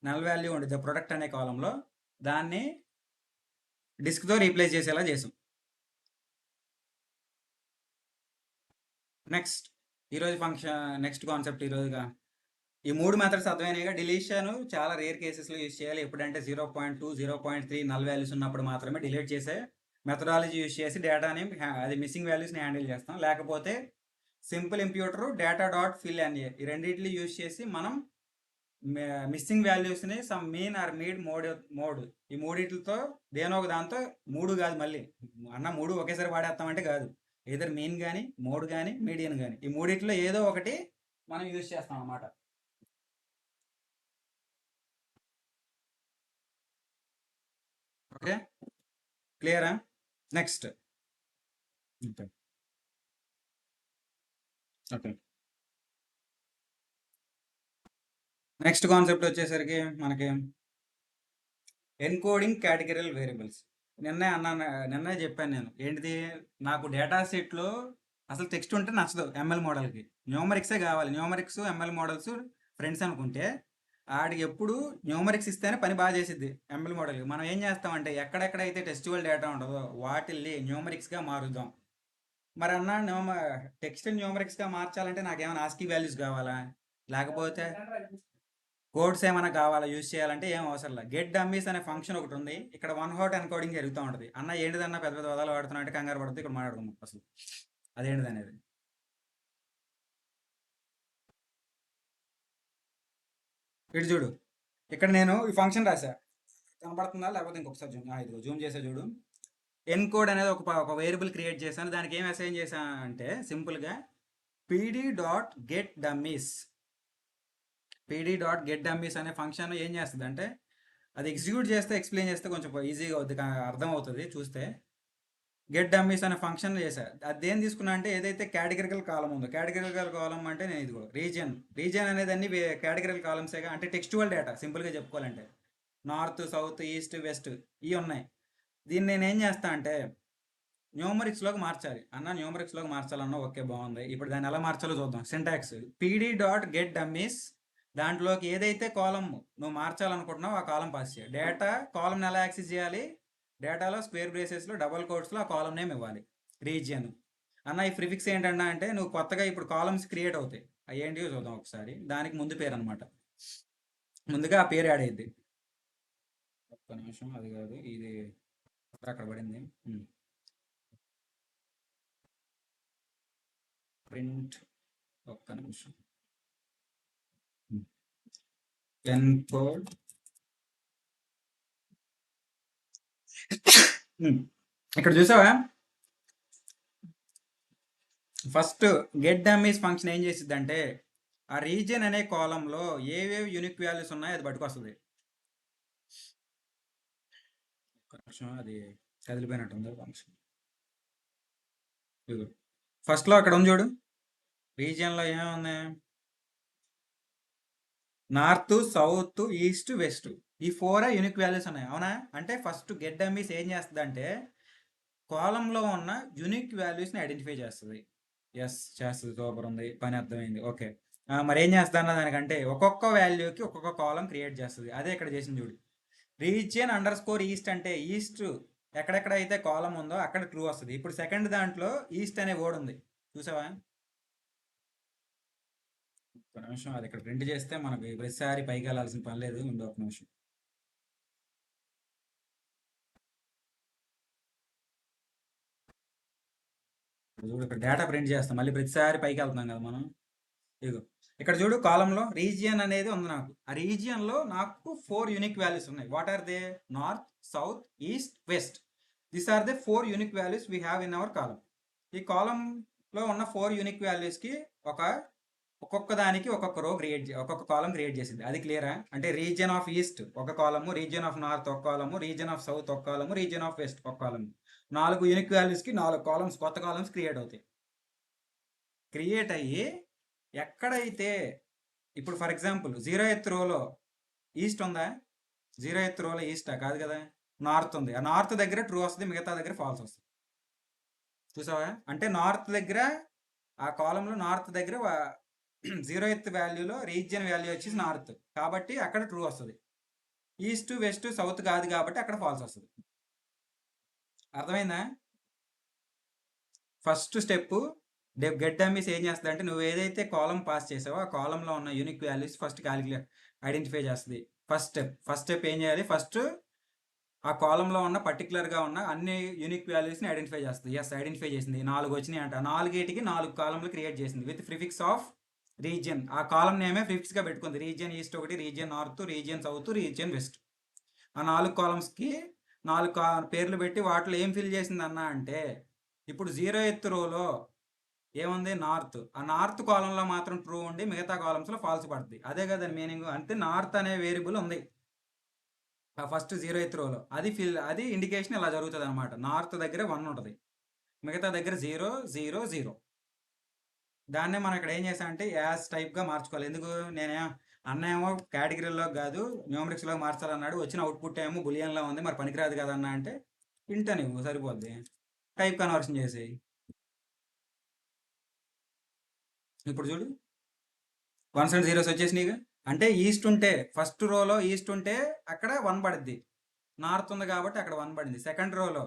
నల్ వాల్యూ ఉండేది ప్రొడక్ట్ అనే కాలంలో, దాన్ని డిస్క్తో రీప్లేస్ చేసేలా చేసాం. నెక్స్ట్ ఈరోజు ఫంక్షన్, నెక్స్ట్ కాన్సెప్ట్ ఈరోజుగా ఈ 3 మెథడ్స్ అర్థమైనాయిగా. డిలీషన్ చాలా రేర్ కేసెస్లో యూజ్ చేయాలి. ఎప్పుడంటే 0.2, 0.3 నల్ వాల్యూస్ ఉన్నప్పుడు మాత్రమే డిలీట్ చేసే మెథడాలజీ యూజ్ చేసి డేటాని, అది మిస్సింగ్ వాల్యూస్ని హ్యాండిల్ చేస్తాం. లేకపోతే సింపుల్ ఇంప్యూటర్ డేటా డాట్ ఫిల్ ఎన్ఏ ఈ రెండింటిని యూజ్ చేసి మనం మిస్సింగ్ వాల్యూస్ని సమ్ మీన్ ఆర్ మోడ్ ఈ మూడిట్లతో దేనో ఒక దాంతో, 3 కాదు మళ్ళీ అన్న 3 ఒకేసారి వాడేస్తామంటే కాదు, ఏదర్ మీన్ కానీ, మోడ్ కానీ, మీడియన్ కానీ, ఈ మూడిట్లో ఏదో ఒకటి మనం యూజ్ చేస్తాం అన్నమాట. ఓకే క్లియరా? Next okay okay, next concept వచ్చేసరికి మనకి ఎన్కోడింగ్ కేటగిరల్ వేరియబుల్స్. నిన్నే చెప్పాను నేను ఏంటిది, నాకు డేటా సెట్లో అసలు టెక్స్ట్ ఉంటే నచ్చదు ఎంఎల్ మోడల్కి, న్యూమరిక్సే కావాలి. న్యూమరిక్స్ ఎంఎల్ మోడల్స్ ఫ్రెండ్స్ అనుకుంటే ఆడికి ఎప్పుడు న్యూమరిక్స్ ఇస్తేనే పని బాగా చేసిద్ది. ఎంఎల్ మోడల్కి మనం ఏం చేస్తామంటే ఎక్కడెక్కడైతే టెస్టివల్ డేటా ఉండదో వాటిల్ని న్యూమరిక్స్గా మారుద్దాం. మరి అన్న టెక్స్ట్ న్యూమరిక్స్గా మార్చాలంటే నాకేమైనా ఆస్కీ వాల్యూస్ కావాలా, లేకపోతే కోడ్స్ ఏమైనా కావాలా యూజ్ చేయాలంటే ఏం అవసరం లేదు. గెట్ డమ్మీస్ అనే ఫంక్షన్ ఒకటి ఉంది. ఇక్కడ వన్ హాట్ ఎన్కోడింగ్ జరుగుతూ ఉంటుంది. అన్న ఏంటిదన్నా పెద్ద పెద్ద పదాలు వాడుతున్నా అంటే కంగారు పడుతుంది. ఇక్కడ మాట్లాడుకుందాం అసలు అదేంటిది అనేది. ఇటు చూడు, ఇక్కడ నేను ఈ ఫంక్షన్ రాశా, కనపడుతుందా లేకపోతే ఇంకొకసారి జూమ్ చేసా చూడు. ఎన్కోడ్ అనేది ఒక వేరియబుల్ క్రియేట్ చేశాను. దానికి ఏం అసైన్ చేశాను అంటే సింపుల్గా PD dot get dummies. PD dot get dummies అనే ఫంక్షన్ ఏం చేస్తుంది అంటే, అది ఎగ్జిక్యూట్ చేస్తే ఎక్స్ప్లెయిన్ చేస్తే కొంచెం ఈజీగా అవుతుంది, అర్థం అవుతుంది చూస్తే. గెట్ డమ్మీస్ అనే ఫంక్షన్ చేశా. అది ఏం తీసుకున్నా అంటే ఏదైతే కేటగిరికల్ కాలం ఉందో, కేటగిరికల్ కాలం అంటే నేను ఇదిగో రీజియన్ అనేది అన్ని కేటగిరికల్ కాలమ్సేగా, అంటే టెక్స్టువల్ డేటా సింపుల్గా చెప్పుకోవాలంటే నార్త్ సౌత్ ఈస్ట్ వెస్ట్ ఇవి ఉన్నాయి. దీన్ని నేను ఏం చేస్తా అంటే న్యూమరిక్స్లోకి మార్చాలి. న్యూమరిక్స్లోకి మార్చాలన్నా ఓకే బాగుంది. ఇప్పుడు దాన్ని ఎలా మార్చాలో చూద్దాం. Syntax PD dot get dummies, దాంట్లోకి ఏదైతే కాలం నువ్వు మార్చాలనుకుంటున్నావు ఆ కాలం పాస్ చేయాలి. డేటా కాలంని ఎలా యాక్సెస్ చేయాలి, డేటాలో స్క్వేర్ బ్రేసెస్లో డబల్ కోట్స్లో ఆ కాలం నేమ్ ఇవ్వాలి. రీజియన్ ఈ ప్రిఫిక్స్ ఏంటన్నా అంటే నువ్వు కొత్తగా ఇప్పుడు కాలమ్స్ క్రియేట్ అవుతాయి, అవి ఏంటివో చూద్దాం ఒకసారి. దానికి ముందు పేరు అనమాట, ముందుగా ఆ పేరు యాడ్ అయ్యింది. ఒక్క నిమిషం, అది కాదు ఇది అక్కడ పడింది. ప్రింట్, ఒక్క నిమిషం. ఎన్కోడ్ ఇక్కడ చూసావా, ఫస్ట్ గెట్ డమ్మీస్ ఫంక్షన్ ఏం చేసిద్ది అంటే ఆ రీజియన్ అనే కాలంలో ఏవేవి యూనిక్ వాల్యూస్ ఉన్నాయో అది పట్టుకొస్తుంది. అది కదిలిపోయినట్టుంది ఫంక్షన్. ఫస్ట్లో అక్కడ ఉంది చూడు, రీజియన్లో ఏముంది, నార్త్ సౌత్ ఈస్ట్ వెస్ట్, ఈ 4 యూనిక్ వాల్యూస్ ఉన్నాయి. అవునా, అంటే ఫస్ట్ గెట్ డమ్మీస్ ఏం చేస్తుంది అంటే కాలంలో ఉన్న యూనిక్ వాల్యూస్ని ఐడెంటిఫై చేస్తుంది. ఎస్ చేస్తుంది, సూపర్ ఉంది, పని అర్థమైంది. ఓకే, మరి ఏం చేస్తాను దానికంటే ఒక్కొక్క వాల్యూకి ఒక్కొక్క కాలం క్రియేట్ చేస్తుంది. అదే ఇక్కడ చేసింది చూడు. రీజియన్ అండర్ స్కోర్ ఈస్ట్ అంటే ఈస్ట్ ఎక్కడెక్కడైతే కాలం ఉందో అక్కడ ట్రూ వస్తుంది. ఇప్పుడు సెకండ్ దాంట్లో ఈస్ట్ అనే వర్డ్ ఉంది చూసావా. ఒక నిమిషం, అది ఇక్కడ ప్రింట్ చేస్తే మనకి ప్రతిసారి పైకి వెళ్ళాల్సిన పని లేదు. ముందు ఒక నిమిషం, చూడు ఇక్కడ డేటా ప్రింట్ చేస్తాం, మళ్ళీ ప్రతిసారి పైకి వెళ్తున్నాం కదా మనం. ఇదిగో ఇక్కడ చూడు, కాలంలో రీజియన్ అనేది ఉంది. నాకు ఆ రీజియన్లో నాకు 4 యూనిక్ వాల్యూస్ ఉన్నాయి. What are they, north south east west. These are they 4 unique values we have in our column. ఈ కాలంలో ఉన్న 4 యూనిక్ వాల్యూస్కి ఒక్కొక్క దానికి ఒక్కొక్క రో ఒక్కొక్క కాలం క్రియేట్ చేసింది. అది క్లియరా? అంటే రీజియన్ ఆఫ్ ఈస్ట్ ఒక కాలము, రీజియన్ ఆఫ్ నార్త్ ఒక కాలము, రీజియన్ ఆఫ్ సౌత్ ఒక కాలము, రీజియన్ ఆఫ్ వెస్ట్ ఒక కాలము. 4 యూనిక్ వాల్యూస్కి 4 కాలమ్స్, కొత్త కాలమ్స్ క్రియేట్ అవుతాయి. క్రియేట్ అయ్యి ఎక్కడైతే ఇప్పుడు ఫర్ ఎగ్జాంపుల్ 0th రోలో ఈస్ట్ ఉందా, 0th రోలో ఈస్టా కాదు కదా, నార్త్ ఉంది. ఆ నార్త్ దగ్గర ట్రూ వస్తుంది, మిగతా దగ్గర ఫాల్స్ వస్తుంది. చూసావా, అంటే నార్త్ దగ్గర ఆ కాలంలో నార్త్ దగ్గర 0th వాల్యూలో రీజియన్ వాల్యూ వచ్చేసి నార్త్ కాబట్టి అక్కడ ట్రూ వస్తుంది. ఈస్ట్ వెస్ట్ సౌత్ కాదు కాబట్టి అక్కడ ఫాల్స్ వస్తుంది. అర్థమైందా? ఫస్ట్ స్టెప్ గెట్ డమ్మీస్ ఏం చేస్తుంది అంటే నువ్వు ఏదైతే కాలం పాస్ చేసావో ఆ కాలంలో ఉన్న యూనిక్ వాల్యూస్ ఫస్ట్ ఐడెంటిఫై చేస్తుంది. ఫస్ట్ స్టెప్ ఏం చేయాలి, ఫస్ట్ ఆ కాలంలో ఉన్న పర్టికులర్గా ఉన్న అన్ని యూనిక్ వాల్యూస్ని ఐడెంటిఫై చేస్తుంది. ఎస్, ఐడెంటిఫై చేసింది. 4 వచ్చినాయి అంట. 4కి 4 కాలంలు క్రియేట్ చేసింది విత్ ప్రిఫిక్స్ ఆఫ్ రీజియన్. ఆ కాలం నేమే ప్రిఫిక్స్గా పెట్టుకుంది. రీజియన్ ఈస్ట్ ఒకటి, region north, region south, region west. ఆ 4 కాలమ్స్కి 4 పేర్లు పెట్టి వాటిలో ఏం ఫిల్ చేసింది అన్న అంటే ఇప్పుడు 0th రోలో ఏముంది, నార్త్. ఆ నార్త్ కాలంలో మాత్రం ట్రూ ఉండి మిగతా కాలమ్స్లో ఫాల్స్ పడుతుంది. అదే కదా మీనింగ్. అంటే నార్త్ అనే వేరియబుల్ ఉంది ఆ ఫస్ట్ 0th రోలో, అది ఇండికేషన్ ఇలా జరుగుతుంది అనమాట. నార్త్ దగ్గర 1 ఉంటుంది, మిగతా దగ్గర 0 0 0. దాన్నే మనం ఇక్కడ ఏం చేసామంటే యాజ్ టైప్గా మార్చుకోవాలి. ఎందుకు, అన్నేమో కేటగిరీలో కాదు న్యూమరిక్స్లో మార్చాలన్నాడు, వచ్చిన అవుట్పుట్ ఏమో బులియన్లో ఉంది, మరి పనికిరాదు కదన్నా అంటే ఇంట్ అని ఇవ్వు సరిపోద్ది. టైప్ కన్వర్షన్ చేసి ఇప్పుడు చూడు 1s and 0s వచ్చేసినాయిగా. అంటే ఈస్ట్ ఉంటే ఫస్ట్ రోలో ఈస్ట్ ఉంటే అక్కడ 1 పడుద్ది. నార్త్ ఉంది కాబట్టి అక్కడ 1 పడింది. సెకండ్ రోలో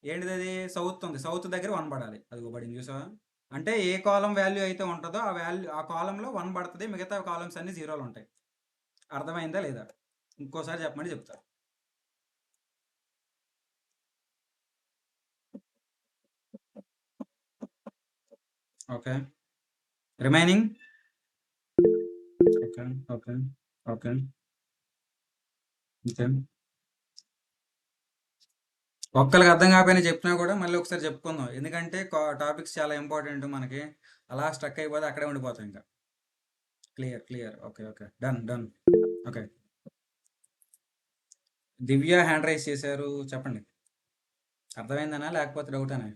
ఏంటిది అది సౌత్ ఉంది, సౌత్ దగ్గర 1 పడాలి. అది పడింది చూసావా. అంటే ఏ కాలం వాల్యూ అయితే ఉంటుందో ఆ వాల్యూ ఆ కాలంలో 1 పడుతుంది, మిగతా కాలమ్స్ అన్ని జీరోలు ఉంటాయి. అర్థమైందా లేదా? ఇంకోసారి చెప్పమని చెప్తా. Okay remaining. Okay okay okay okay. ఒక్కరికి అర్థం కాకపోయినా చెప్పినా కూడా మళ్ళీ ఒకసారి చెప్పుకుందాం, ఎందుకంటే టాపిక్స్ చాలా ఇంపార్టెంట్ మనకి. అలా స్ట్రక్ అయిపోతే అక్కడే ఉండిపోతాం ఇంకా. Clear clear. Okay okay done done. Okay Divya hand raise చేశారు, చెప్పండి. అర్థమైందనా లేకపోతే డౌట్ అనా?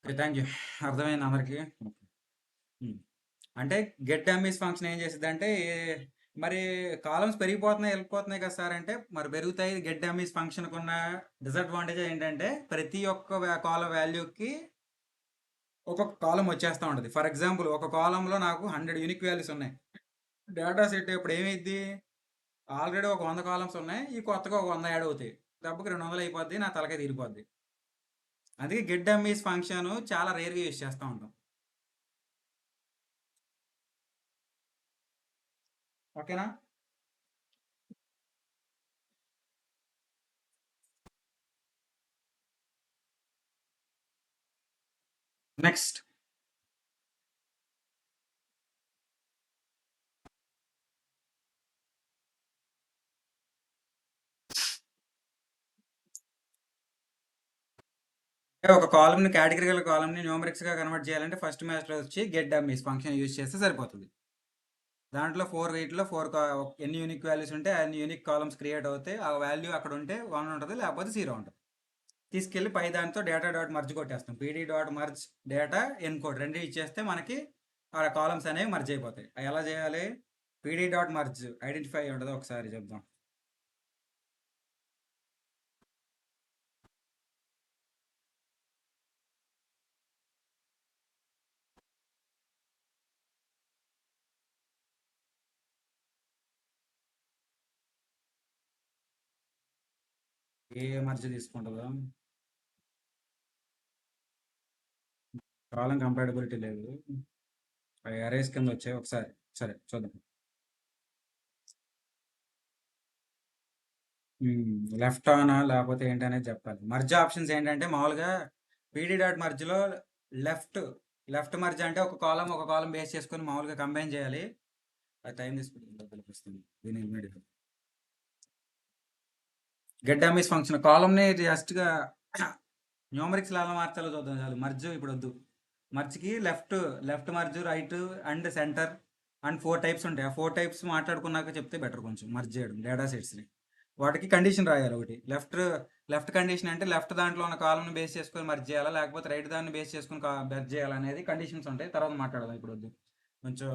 Okay thank you. అర్థమైంది అందరికీ. అంటే గెట్ డమ్మీస్ ఫంక్షన్ ఏం చేసింది అంటే మరి కాలమ్స్ పెరిగిపోతున్నాయి వెళ్ళిపోతున్నాయి కదా సార్ అంటే, మరి పెరుగుతాయి. గెట్ డమ్మీస్ ఫంక్షన్కి ఉన్న డిసడ్వాంటేజ్ ఏంటంటే ప్రతి ఒక్క కాలం వాల్యూకి ఒక్కొక్క కాలం వచ్చేస్తూ ఉంటుంది. ఫర్ ఎగ్జాంపుల్ ఒక కాలంలో నాకు 100 యూనిక్ వాల్యూస్ ఉన్నాయి. డేటా సెట్ ఇప్పుడు ఏమైద్ది, ఆల్రెడీ ఒక 100 కాలమ్స్ ఉన్నాయి, ఈ కొత్తగా ఒక 100 యాడ్ అవుతాయి, దెబ్బకి 200 అయిపోద్ది, నా తలకే తీరిపోద్ది. అందుకే గెట్ డమ్మీస్ ఫంక్షన్ చాలా రేర్గా యూస్ చేస్తూ ఉంటాం. ఓకేనా? నెక్స్ట్ ఒక కాలమ్ని కేటగిరికల్ కాలమ్ని న్యూమరిక్స్గా కన్వర్ట్ చేయాలంటే ఫస్ట్ మ్యాచ్లో వచ్చి గెట్ డమ్మీస్ ఫంక్షన్ యూజ్ చేస్తే సరిపోతుంది. దాంట్లో 4 ఎన్ని యూనిక్ వాల్యూస్ ఉంటే అన్ని యూనిక్ కాలమ్స్ క్రియేట్ అవుతాయి. ఆ వాల్యూ అక్కడ ఉంటే 1 ఉంటుంది, లేకపోతే 0 ఉంటుంది. తీసుకెళ్ళి పై దాంతో డేటా డాట్ మర్జ్ కొట్టేస్తాం. Pd dot merge data encode రెండు ఇచ్చేస్తే మనకి ఆ కాలమ్స్ అనేవి మర్జ్ అయిపోతాయి. ఎలా చేయాలి? పీడీ డాట్ మర్జ్ ఐడెంటిఫై ఉంటుంది, ఒకసారి చెప్దాం. ఏ మర్జ్ తీసుకుంటుందో కాలం కంపాటబిలిటీ లేదు, అరేస్ కింద వచ్చాయి. ఒకసారి సరే చూద్దాం. లెఫ్ట్ ఆనా లేకపోతే ఏంటనేది చెప్పాలి. మర్జ్ ఆప్షన్స్ ఏంటంటే మామూలుగా పీడీ డాట్ మర్జ్లో లెఫ్ట్ లెఫ్ట్ మర్జ్ అంటే ఒక కాలం బేస్ చేసుకొని మామూలుగా కంబైన్ చేయాలి. అది టైం తీసుకుంటుంది. దీని ఇమీడియట్ గెట్ డమ్మీస్ ఫంక్షన్ కాలంని జస్ట్గా న్యూమరిక్స్ లాగా మార్చాలో చూద్దాం చాలు. మర్జ్ ఇప్పుడు వద్దు. మర్జ్కి left left merge, right and center and 4 types ఉంటాయి. ఆ 4 టైప్స్ మాట్లాడుకున్నాక చెప్తే బెటర్ కొంచెం మర్జ్ చేయడం డేటా సెట్స్ని. వాటికి కండిషన్ రాయాలి ఒకటి. లెఫ్ట్ కండిషన్ అంటే లెఫ్ట్ దాంట్లో ఉన్న కాలంని బేస్ చేసుకొని మర్జ్ చేయాలా, లేకపోతే రైట్ దాన్ని బేస్ చేసుకొని మర్జ్ చేయాలనేది కండిషన్స్ ఉంటాయి. తర్వాత మాట్లాడదాం, ఇప్పుడు వద్దు. కొంచెం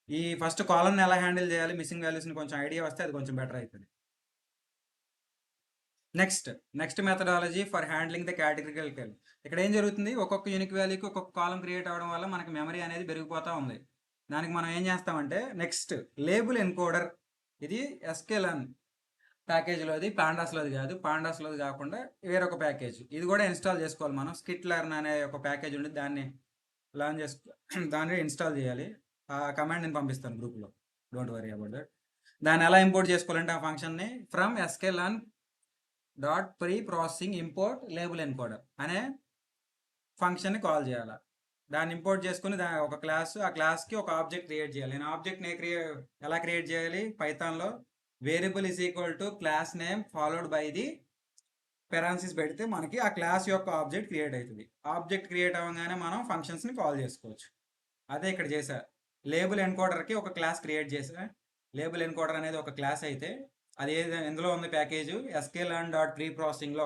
ఈ ఫస్ట్ కాలంని ఎలా హ్యాండిల్ చేయాలి, మిస్సింగ్ వాల్యూస్ని కొంచెం ఐడియా వస్తే అది కొంచెం బెటర్ అవుతుంది. Next methodology for handling the categorical cell. ఇక్కడ ఏం జరుగుతుంది, ఒక్కొక్క యూనిక్ వాల్యూకి ఒక్కొక్క కాలం క్రియేట్ అవ్వడం వల్ల మనకి మెమరీ అనేది పెరిగిపోతూ ఉంది. దానికి మనం ఏం చేస్తామంటే నెక్స్ట్ లేబుల్ ఎన్కోడర్. ఇది ఎస్కేలన్ ప్యాకేజ్లోది, పాండాస్లోది కాదు. పాండాస్లోది కాకుండా వేరొక ప్యాకేజ్, ఇది కూడా ఇన్స్టాల్ చేసుకోవాలి మనం. స్కిట్ లెర్న్ అనే ఒక ప్యాకేజ్ ఉంది, దాన్ని లాంచ్ దాన్ని ఇన్స్టాల్ చేయాలి. ఆ కమాండ్ నేను పంపిస్తాను గ్రూప్లో, డోంట్ వరీ అబౌట్ దట్. దాన్ని ఎలా ఇంపోర్ట్ చేసుకోవాలంటే ఆ ఫంక్షన్ని from sklearn dot pre processing import label encoder అనే ఫంక్షన్ని కాల్ చేయాలి. దాన్ని ఇంపోర్ట్ చేసుకుని ఒక క్లాస్, ఆ క్లాస్కి ఒక ఆబ్జెక్ట్ క్రియేట్ చేయాలి. నేను ఆబ్జెక్ట్ని ఎలా క్రియేట్ చేయాలి? పైథాన్లో variable is equal to class name followed by the parenthesis పెడితే మనకి ఆ క్లాస్ యొక్క ఆబ్జెక్ట్ క్రియేట్ అవుతుంది. ఆబ్జెక్ట్ క్రియేట్ అవ్వగానే మనం ఫంక్షన్స్ని కాల్ చేసుకోవచ్చు. అదే ఇక్కడ చేసా. లేబుల్ ఎన్కోడర్కి ఒక క్లాస్ క్రియేట్ చేసా. లేబుల్ ఎన్కోడర్ అనేది ఒక క్లాస్ అయితే అది ఎందులో ఉంది ప్యాకేజ్ sklearn డాట్ ప్రీ ప్రాసెసింగ్లో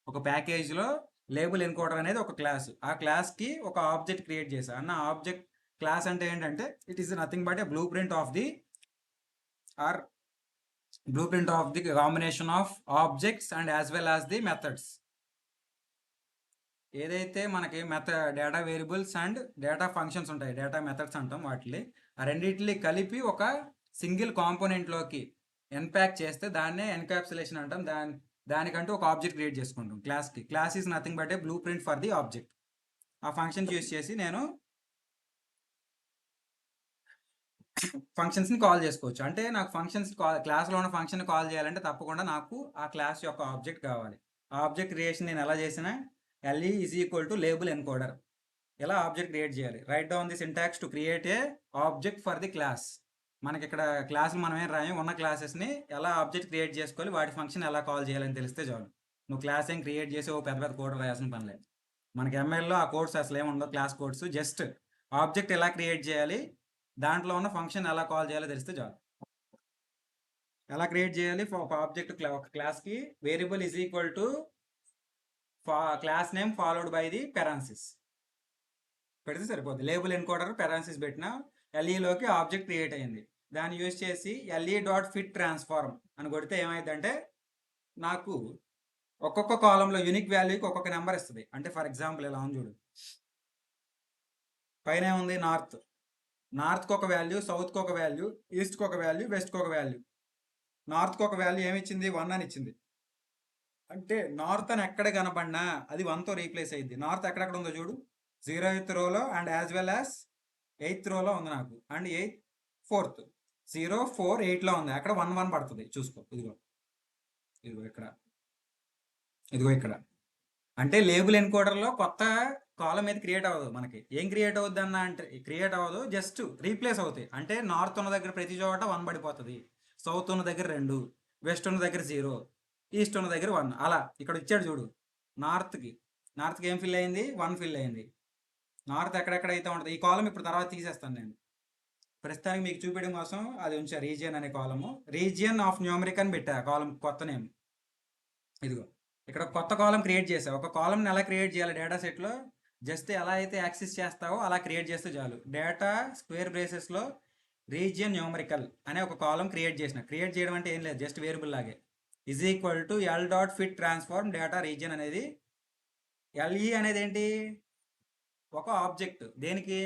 ఒక ప్యాకేజ్లో లేబుల్ ఎన్కోడర్ అనేది ఒక క్లాస్. ఆ క్లాస్కి ఒక ఆబ్జెక్ట్ క్రియేట్ చేశా అన్న. ఆబ్జెక్ట్ క్లాస్ అంటే ఏంటంటే it is nothing but A blue print of the combination of objects and as well as the methods. ఏదైతే మనకి data variables and data functions ఉంటాయి, డేటా మెథడ్స్ అంటాం వాటిని, ఆ రెండింటిని కలిపి ఒక సింగిల్ కాంపోనెంట్లోకి ఎన్ప్యాక్ చేస్తే దాన్నే ఎన్కాప్సులేషన్ అంటాం. దానికంటూ ఒక ఆబ్జెక్ట్ క్రియేట్ చేసుకుంటాం క్లాస్కి. Class is nothing but A blue print for the object. ఆ ఫంక్షన్ యూజ్ చేసి నేను ఫంక్షన్స్ని కాల్ చేసుకోవచ్చు. అంటే నాకు క్లాస్లో ఉన్న ఫంక్షన్ కాల్ చేయాలంటే తప్పకుండా నాకు ఆ క్లాస్ యొక్క ఆబ్జెక్ట్ కావాలి. ఆ ఆబ్జెక్ట్ క్రియేషన్ నేను ఎలా చేసినా LE is equal to label encoder, ఎలా ఆబ్జెక్ట్ క్రియేట్ చేయాలి. Right down the syntax to create a object for the class. మనకి ఇక్కడ క్లాసులు మనం ఏం రాయం, ఉన్న క్లాసెస్ని ఎలా ఆబ్జెక్ట్ క్రియేట్ చేసుకోవాలి, వాటి ఫంక్షన్ ఎలా కాల్ చేయాలని తెలిస్తే చాలు. నువ్వు క్లాస్ ఏం క్రియేట్ చేసి ఓ పెద్ద పెద్ద కోడ్ రాయాల్సిన పని లేదు. మనకి MLలో ఆ కోడ్స్ అసలు ఏమి ఉండవు, క్లాస్ కోడ్స్. జస్ట్ ఆబ్జెక్ట్ ఎలా క్రియేట్ చేయాలి, దాంట్లో ఉన్న ఫంక్షన్ ఎలా కాల్ చేయాలో తెలిస్తే చాలు. ఎలా క్రియేట్ చేయాలి ఒక ఆబ్జెక్ట్, ఒక క్లాస్కి variable is equal to class name followed by the parenthesis పెడితే సరిపోద్ది. లేబుల్ ఎన్కోడర్ పెరాన్సిస్ పెట్టిన LEలోకి ఆబ్జెక్ట్ క్రియేట్ అయింది. దాన్ని యూజ్ చేసి LE డాట్ ఫిట్ ట్రాన్స్ఫార్మ్ అని కొడితే ఏమైందంటే నాకు ఒక్కొక్క కాలంలో యూనిక్ వాల్యూకి ఒక్కొక్క నెంబర్ ఇస్తుంది. అంటే ఫర్ ఎగ్జాంపుల్ ఇలా ఉంది చూడు, పైన ఏముంది నార్త్కి ఒక వాల్యూ, సౌత్కి ఒక వాల్యూ, ఈస్ట్కి ఒక వాల్యూ, వెస్ట్కి ఒక వాల్యూ. నార్త్కి ఒక వాల్యూ ఏమిచ్చింది, 1 అని ఇచ్చింది. అంటే నార్త్ అని ఎక్కడ కనపడినా అది 1తో రీప్లేస్ అయ్యింది. నార్త్ ఎక్కడెక్కడ ఉందో చూడు, 0th రోలో and as well as 8th రోలో ఉంది నాకు, అండ్ 4th 0 4 8లో ఉంది. అక్కడ 1 1 పడుతుంది చూసుకో. ఇదిగో ఇక్కడ అంటే లేబుల్ ఎన్కోడర్లో కొత్త కాలం ఏది క్రియేట్ అవ్వదు. మనకి ఏం క్రియేట్ అవుద్ది అన్న అంటే క్రియేట్ అవ్వదు, జస్ట్ రీప్లేస్ అవుతాయి. అంటే నార్త్ ఉన్న దగ్గర ప్రతి చోట 1 పడిపోతుంది, సౌత్ ఉన్న దగ్గర 2, వెస్ట్ ఉన్న దగ్గర 0, ఈస్ట్ ఉన్న దగ్గర 1. అలా ఇక్కడ ఇచ్చాడు చూడు, నార్త్కి ఏం ఫిల్ అయింది, 1 ఫిల్ అయింది. నార్త్ ఎక్కడెక్కడైతే ఉంటుంది ఈ కాలం ఇప్పుడు తర్వాత తీసేస్తాను నేను. ప్రస్తుతానికి మీకు చూపించడం కోసం అది ఉంచా, రీజియన్ అనే కాలము. రీజియన్ ఆఫ్ న్యూమరిక్ అని పెట్టా కాలం, కొత్త నేమ్. ఇదిగో ఇక్కడ కొత్త కాలం క్రియేట్ చేసా. ఒక కాలంని ఎలా క్రియేట్ చేయాలి డేటా సెట్లో, జస్ట్ ఎలా అయితే యాక్సెస్ చేస్తావో అలా క్రియేట్ చేస్తే చాలు. డేటా స్క్వేర్ బ్రేసెస్లో రీజియన్ న్యూమరికల్ అనే ఒక కాలం క్రియేట్ చేసిన. క్రియేట్ చేయడం అంటే ఏం లేదు, జస్ట్ వేరియబుల్ లాగే. Is equal to L dot fit transform data region అనేది. LE అనేది ఏంటి, ఒక ఆబ్జెక్ట్. దేనికి,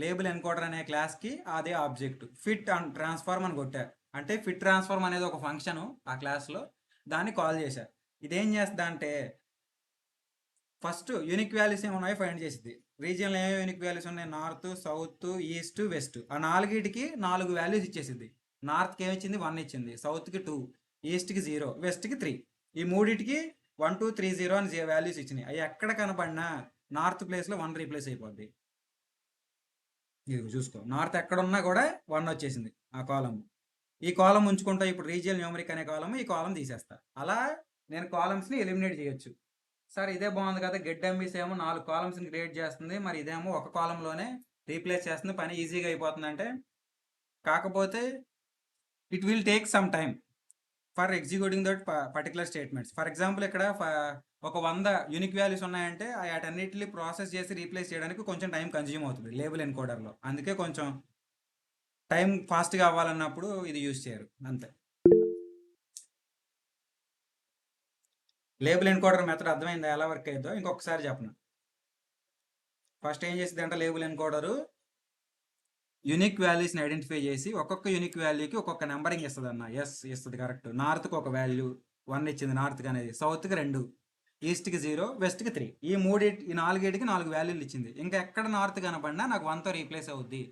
లేబుల్ ఎన్కోడర్ అనే క్లాస్కి అదే ఆబ్జెక్ట్. ఫిట్ అండ్ ట్రాన్స్ఫార్మ్ అని కొట్టా, అంటే ఫిట్ ట్రాన్స్ఫార్మ్ అనేది ఒక ఫంక్షను ఆ క్లాస్లో, దాన్ని కాల్ చేశా. ఇదేం చేస్తా అంటే ఫస్ట్ యూనిక్ వాల్యూస్ ఏమున్నాయో ఫైండ్ చేసింది. రీజియన్లో ఏమేమి యూనిక్ వాల్యూస్ ఉన్నాయి, నార్త్, సౌత్, ఈస్ట్, వెస్ట్. ఆ 4టికి 4 వాల్యూస్ ఇచ్చేసింది. నార్త్కి ఏమి ఇచ్చింది, 1 ఇచ్చింది, సౌత్కి 2, ఈస్ట్కి 0, వెస్ట్కి 3. ఈ మూడింటికి 1 2 3 0 అని వాల్యూస్ ఇచ్చినాయి. అవి ఎక్కడ కనపడినా నార్త్ ప్లేస్లో 1 రీప్లేస్ అయిపోద్ది. ఇది చూసుకో, నార్త్ ఎక్కడున్నా కూడా 1 వచ్చేసింది ఆ కాలం. ఈ కాలం ఉంచుకుంటా ఇప్పుడు రీజియన్ న్యూమరిక్ అనే కాలం, ఈ కాలం తీసేస్తా. అలా నేను కాలమ్స్ని ఎలిమినేట్ చేయొచ్చు. సార్ ఇదే బాగుంది కదా, గెట్ ఎంబీస్ ఏమో 4 కాలమ్స్ని క్రియేట్ చేస్తుంది, మరి ఇదేమో ఒక కాలంలోనే రీప్లేస్ చేస్తుంది, పని ఈజీగా అయిపోతుంది అంటే, కాకపోతే it will take some time for executing that particular statements. For example ఇక్కడ ఒక 100 యూనిక్ వాల్యూస్ ఉన్నాయంటే వాటన్నిటిని ప్రాసెస్ చేసి రీప్లేస్ చేయడానికి కొంచెం టైం కన్జ్యూమ్ అవుతుంది లేబుల్ ఎన్కోడర్లో. అందుకే కొంచెం టైం ఫాస్ట్గా అవ్వాలన్నప్పుడు ఇది యూజ్ చేయరు అంతే. లేబుల్ ఎన్కోడర్ మెథడ్ అర్థమైందా ఎలా వర్క్ అయ్యిందో? ఇంకొకసారి చెప్పను. ఫస్ట్ ఏం చేసింది అంటే లేబుల్ ఎన్కోడరు యూనిక్ వాల్యూస్ని ఐడెంటిఫై చేసి ఒక్కొక్క యూనిక్ వాల్యూకి ఒక్కొక్క నెంబరింగ్ ఇస్తుంది అన్న. ఇస్తుంది కరెక్ట్. నార్త్కి ఒక వాల్యూ 1 ఇచ్చింది, నార్త్కి అనేది. సౌత్కి 2, ఈస్ట్కి 0, వెస్ట్కి 3. ఈ 4టికి 4 వాల్యూలు ఇచ్చింది. ఇంకా ఎక్కడ నార్త్ కనపడినా నాకు 1తో రీప్లేస్ అవుద్ది,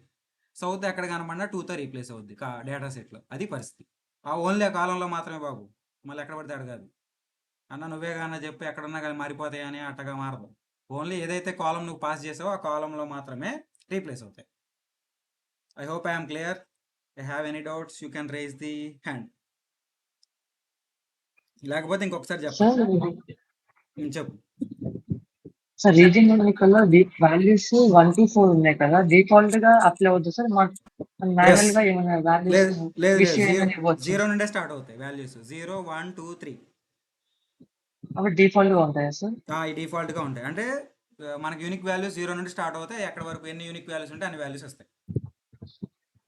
సౌత్ ఎక్కడ కనపడినా 2తో రీప్లేస్ అవుద్ది డేటా సెట్లో. అది పరిస్థితి. ఆ ఓన్లీ ఆ కాలంలో మాత్రమే బాబు, మళ్ళీ ఎక్కడ పడితే అడగాదు. అన్న నువ్వే కానీ చెప్పి ఎక్కడన్నా కానీ మారిపోతాయి అని అట్టగా మారదు. ఓన్లీ ఏదైతే కాలం నువ్వు పాస్ చేసావో ఆ కాలంలో మాత్రమే రీప్లేస్ అవుతాయి. I hope I'm clear. I have any doubts you can raise the hand. లేకపోతే ఇంకొకసారి చెప్పండి. చెప్పు. సార్ రీజియన్ న్యూమరికల్‌లో వాల్యూస్ 1-4 ఉన్నాయి కదా! డిఫాల్ట్‌గా అప్లై అవుద్దా సార్? ఎస్. మాన్యుయల్‌గా ఏమైనా వాల్యూస్ లేదు లేదు లేదు, విషయం జీరో ఏమైనా ఇవ్వచ్చా? జీరో నుండే స్టార్ట్ అవుతాయి వాల్యూస్. 0, 1, 2, 3 అవి డిఫాల్ట్‌గా ఉంటాయా సార్? ఈ డిఫాల్ట్గా ఉంటాయి. అంటే మనకి యూనిక్ వాల్యూస్ 0 నుండి స్టార్ట్ అవుతాయి. ఎక్కడ వరకు ఎన్ని యూనిక్ వాల్యూస్ ఉంటే అన్ని వాల్యూస్ వస్తాయి.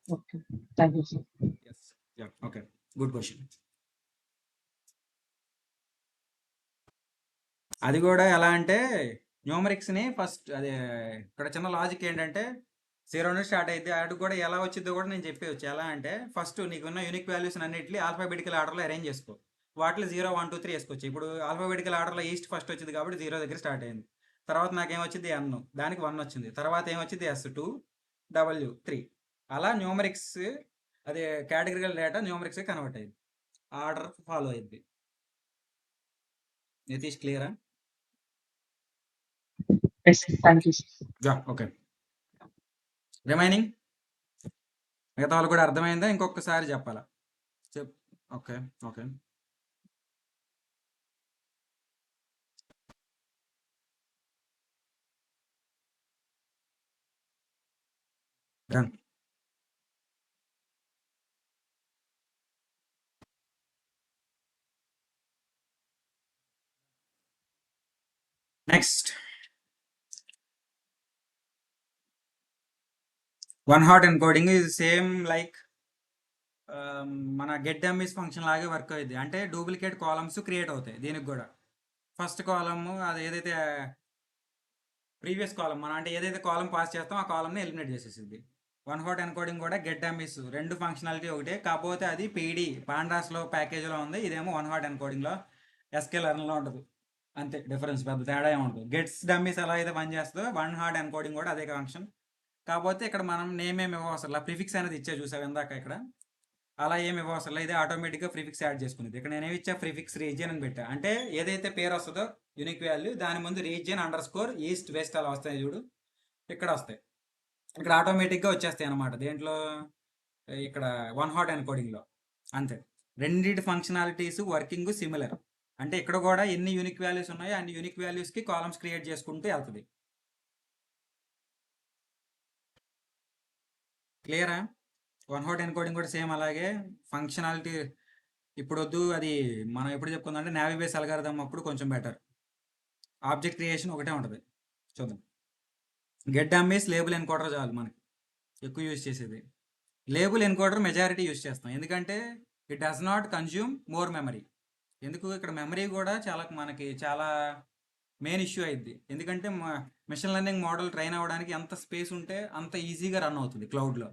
Okay. Thank you sir. Yes. Yeah, okay. Good question. అది కూడా ఎలా అంటే న్యూమరిక్స్ని ఫస్ట్ అదే ఇక్కడ చిన్న లాజిక్ ఏంటంటే 0 నుండి స్టార్ట్ అయితే అటు కూడా ఎలా వచ్చిందో కూడా నేను చెప్పేవచ్చు. ఎలా అంటే ఫస్ట్ నీకున్న యూనిక్ వాల్యూస్ అన్నింటినీ ఆల్ఫాబెటికల్ ఆర్డర్లో అరేంజ్ చేసుకో. వాటిలో 0, 1, 2, 3 వేసుకోవచ్చు. ఇప్పుడు ఆల్ఫాబెటికల్ ఆర్డర్లో ఈస్ట్ ఫస్ట్ వచ్చింది కాబట్టి 0 దగ్గర స్టార్ట్ అయింది. తర్వాత నాకేమొచ్చింది ఎన్, దానికి 1 వచ్చింది. తర్వాత ఏమొచ్చింది ఎస్ 2, డబ్ల్యూ 3. అలా న్యూమరిక్స్ అదే కేటగిరికల్ డేటా న్యూమరిక్స్ కన్వర్ట్ అయింది. ఆర్డర్ ఫాలో అయింది. నితీష్ క్లియరా? Yes. Thank you sir. Yeah, okay. Remaining మిగతా వాళ్ళు కూడా అర్థమైందా? ఇంకొకసారి చెప్పాలా? చెప్. Okay. Okay. Done. Next one hot encoding is same like మన గెట్ డమ్మీస్ ఫంక్షన్ లాగే వర్క్ అయ్యింది. అంటే డూప్లికేట్ కాలమ్స్ క్రియేట్ అవుతాయి దీనికి కూడా. ఫస్ట్ కాలమ్ అది ఏదైతే ప్రీవియస్ కాలం మనం అంటే ఏదైతే కాలం పాస్ చేస్తాం ఆ కాలంని ఎలిమినేట్ చేసేసింది. వన్ హాట్ ఎన్కోడింగ్ కూడా గెట్ డమ్మీస్ రెండు ఫంక్షనాలిటీ ఒకటే, కాకపోతే అది పీడీ పాండాస్లో ప్యాకేజ్లో ఉంది. ఇదేమో వన్ హాట్ ఎన్కోడింగ్లో ఎస్కేలర్న్లో ఉంటుంది. అంతే డిఫరెన్స్, పెద్ద తేడా ఏముంటుంది. గెట్స్ డమ్మీస్ ఎలా అయితే పనిచేస్తుందో వన్ హాట్ ఎన్కోడింగ్ కూడా అదే ఫంక్షన్. కాకపోతే ఇక్కడ మనం నేమ్ ఏమి ఇవ్వవసరం, ప్రిఫిక్స్ అనేది ఇచ్చే చూసావు ఇందాక. ఇక్కడ అలా ఏమి ఇవ్వవసరం, ఇది ఆటోమేటిక్గా ప్రిఫిక్స్ యాడ్ చేసుకునేది. ఇక్కడ నేనేమి ఇచ్చా, ప్రిఫిక్స్ రీజియన్ అని పెట్టా. అంటే ఏదైతే పేరు వస్తుందో యూనిక్ వాల్యూ దాని ముందు రీజియన్ అండర్ _ ఈస్ట్ వెస్ట్ అలా వస్తాయి చూడు, ఇక్కడ వస్తాయి. ఇక్కడ ఆటోమేటిక్గా వచ్చేస్తాయి అనమాట. దేంట్లో, ఇక్కడ వన్ హాట్ ఎన్కోడింగ్లో. అంతే. రెండింటి ఫంక్షనాలిటీస్ వర్కింగ్ సిమిలర్. అంటే ఇక్కడ కూడా ఎన్ని యూనిక్ వాల్యూస్ ఉన్నాయో అన్ని యూనిక్ వాల్యూస్కి కాలమ్స్ క్రియేట్ చేసుకుంటూ వెళ్తుంది. క్లియరా? వన్ హాట్ ఎన్కోడింగ్ కూడా సేమ్ అలాగే ఫంక్షనాలిటీ. ఇప్పుడు వద్దు, అది మనం ఎప్పుడు చెప్పుకుందాం అంటే నావీ బేస్ అల్గారిథం అప్పుడు కొంచెం బెటర్. ఆబ్జెక్ట్ క్రియేషన్ ఒకటే ఉంటుంది. చూద్దాం. గెట్ డమ్మీస్ లేబుల్ ఎన్కోడర్ చాలు మనకి ఎక్కువ యూజ్ చేసేది. లేబుల్ ఎన్కోడర్ మెజారిటీ యూజ్ చేస్తాం ఎందుకంటే it does not consume more memory. ఎందుకు, ఇక్కడ మెమరీ కూడా మనకి చాలా మెయిన్ ఇష్యూ అయింది. ఎందుకంటే మిషన్ లెర్నింగ్ మోడల్ ట్రైన్ అవ్వడానికి ఎంత స్పేస్ ఉంటే అంత ఈజీగా రన్ అవుతుంది క్లౌడ్లో.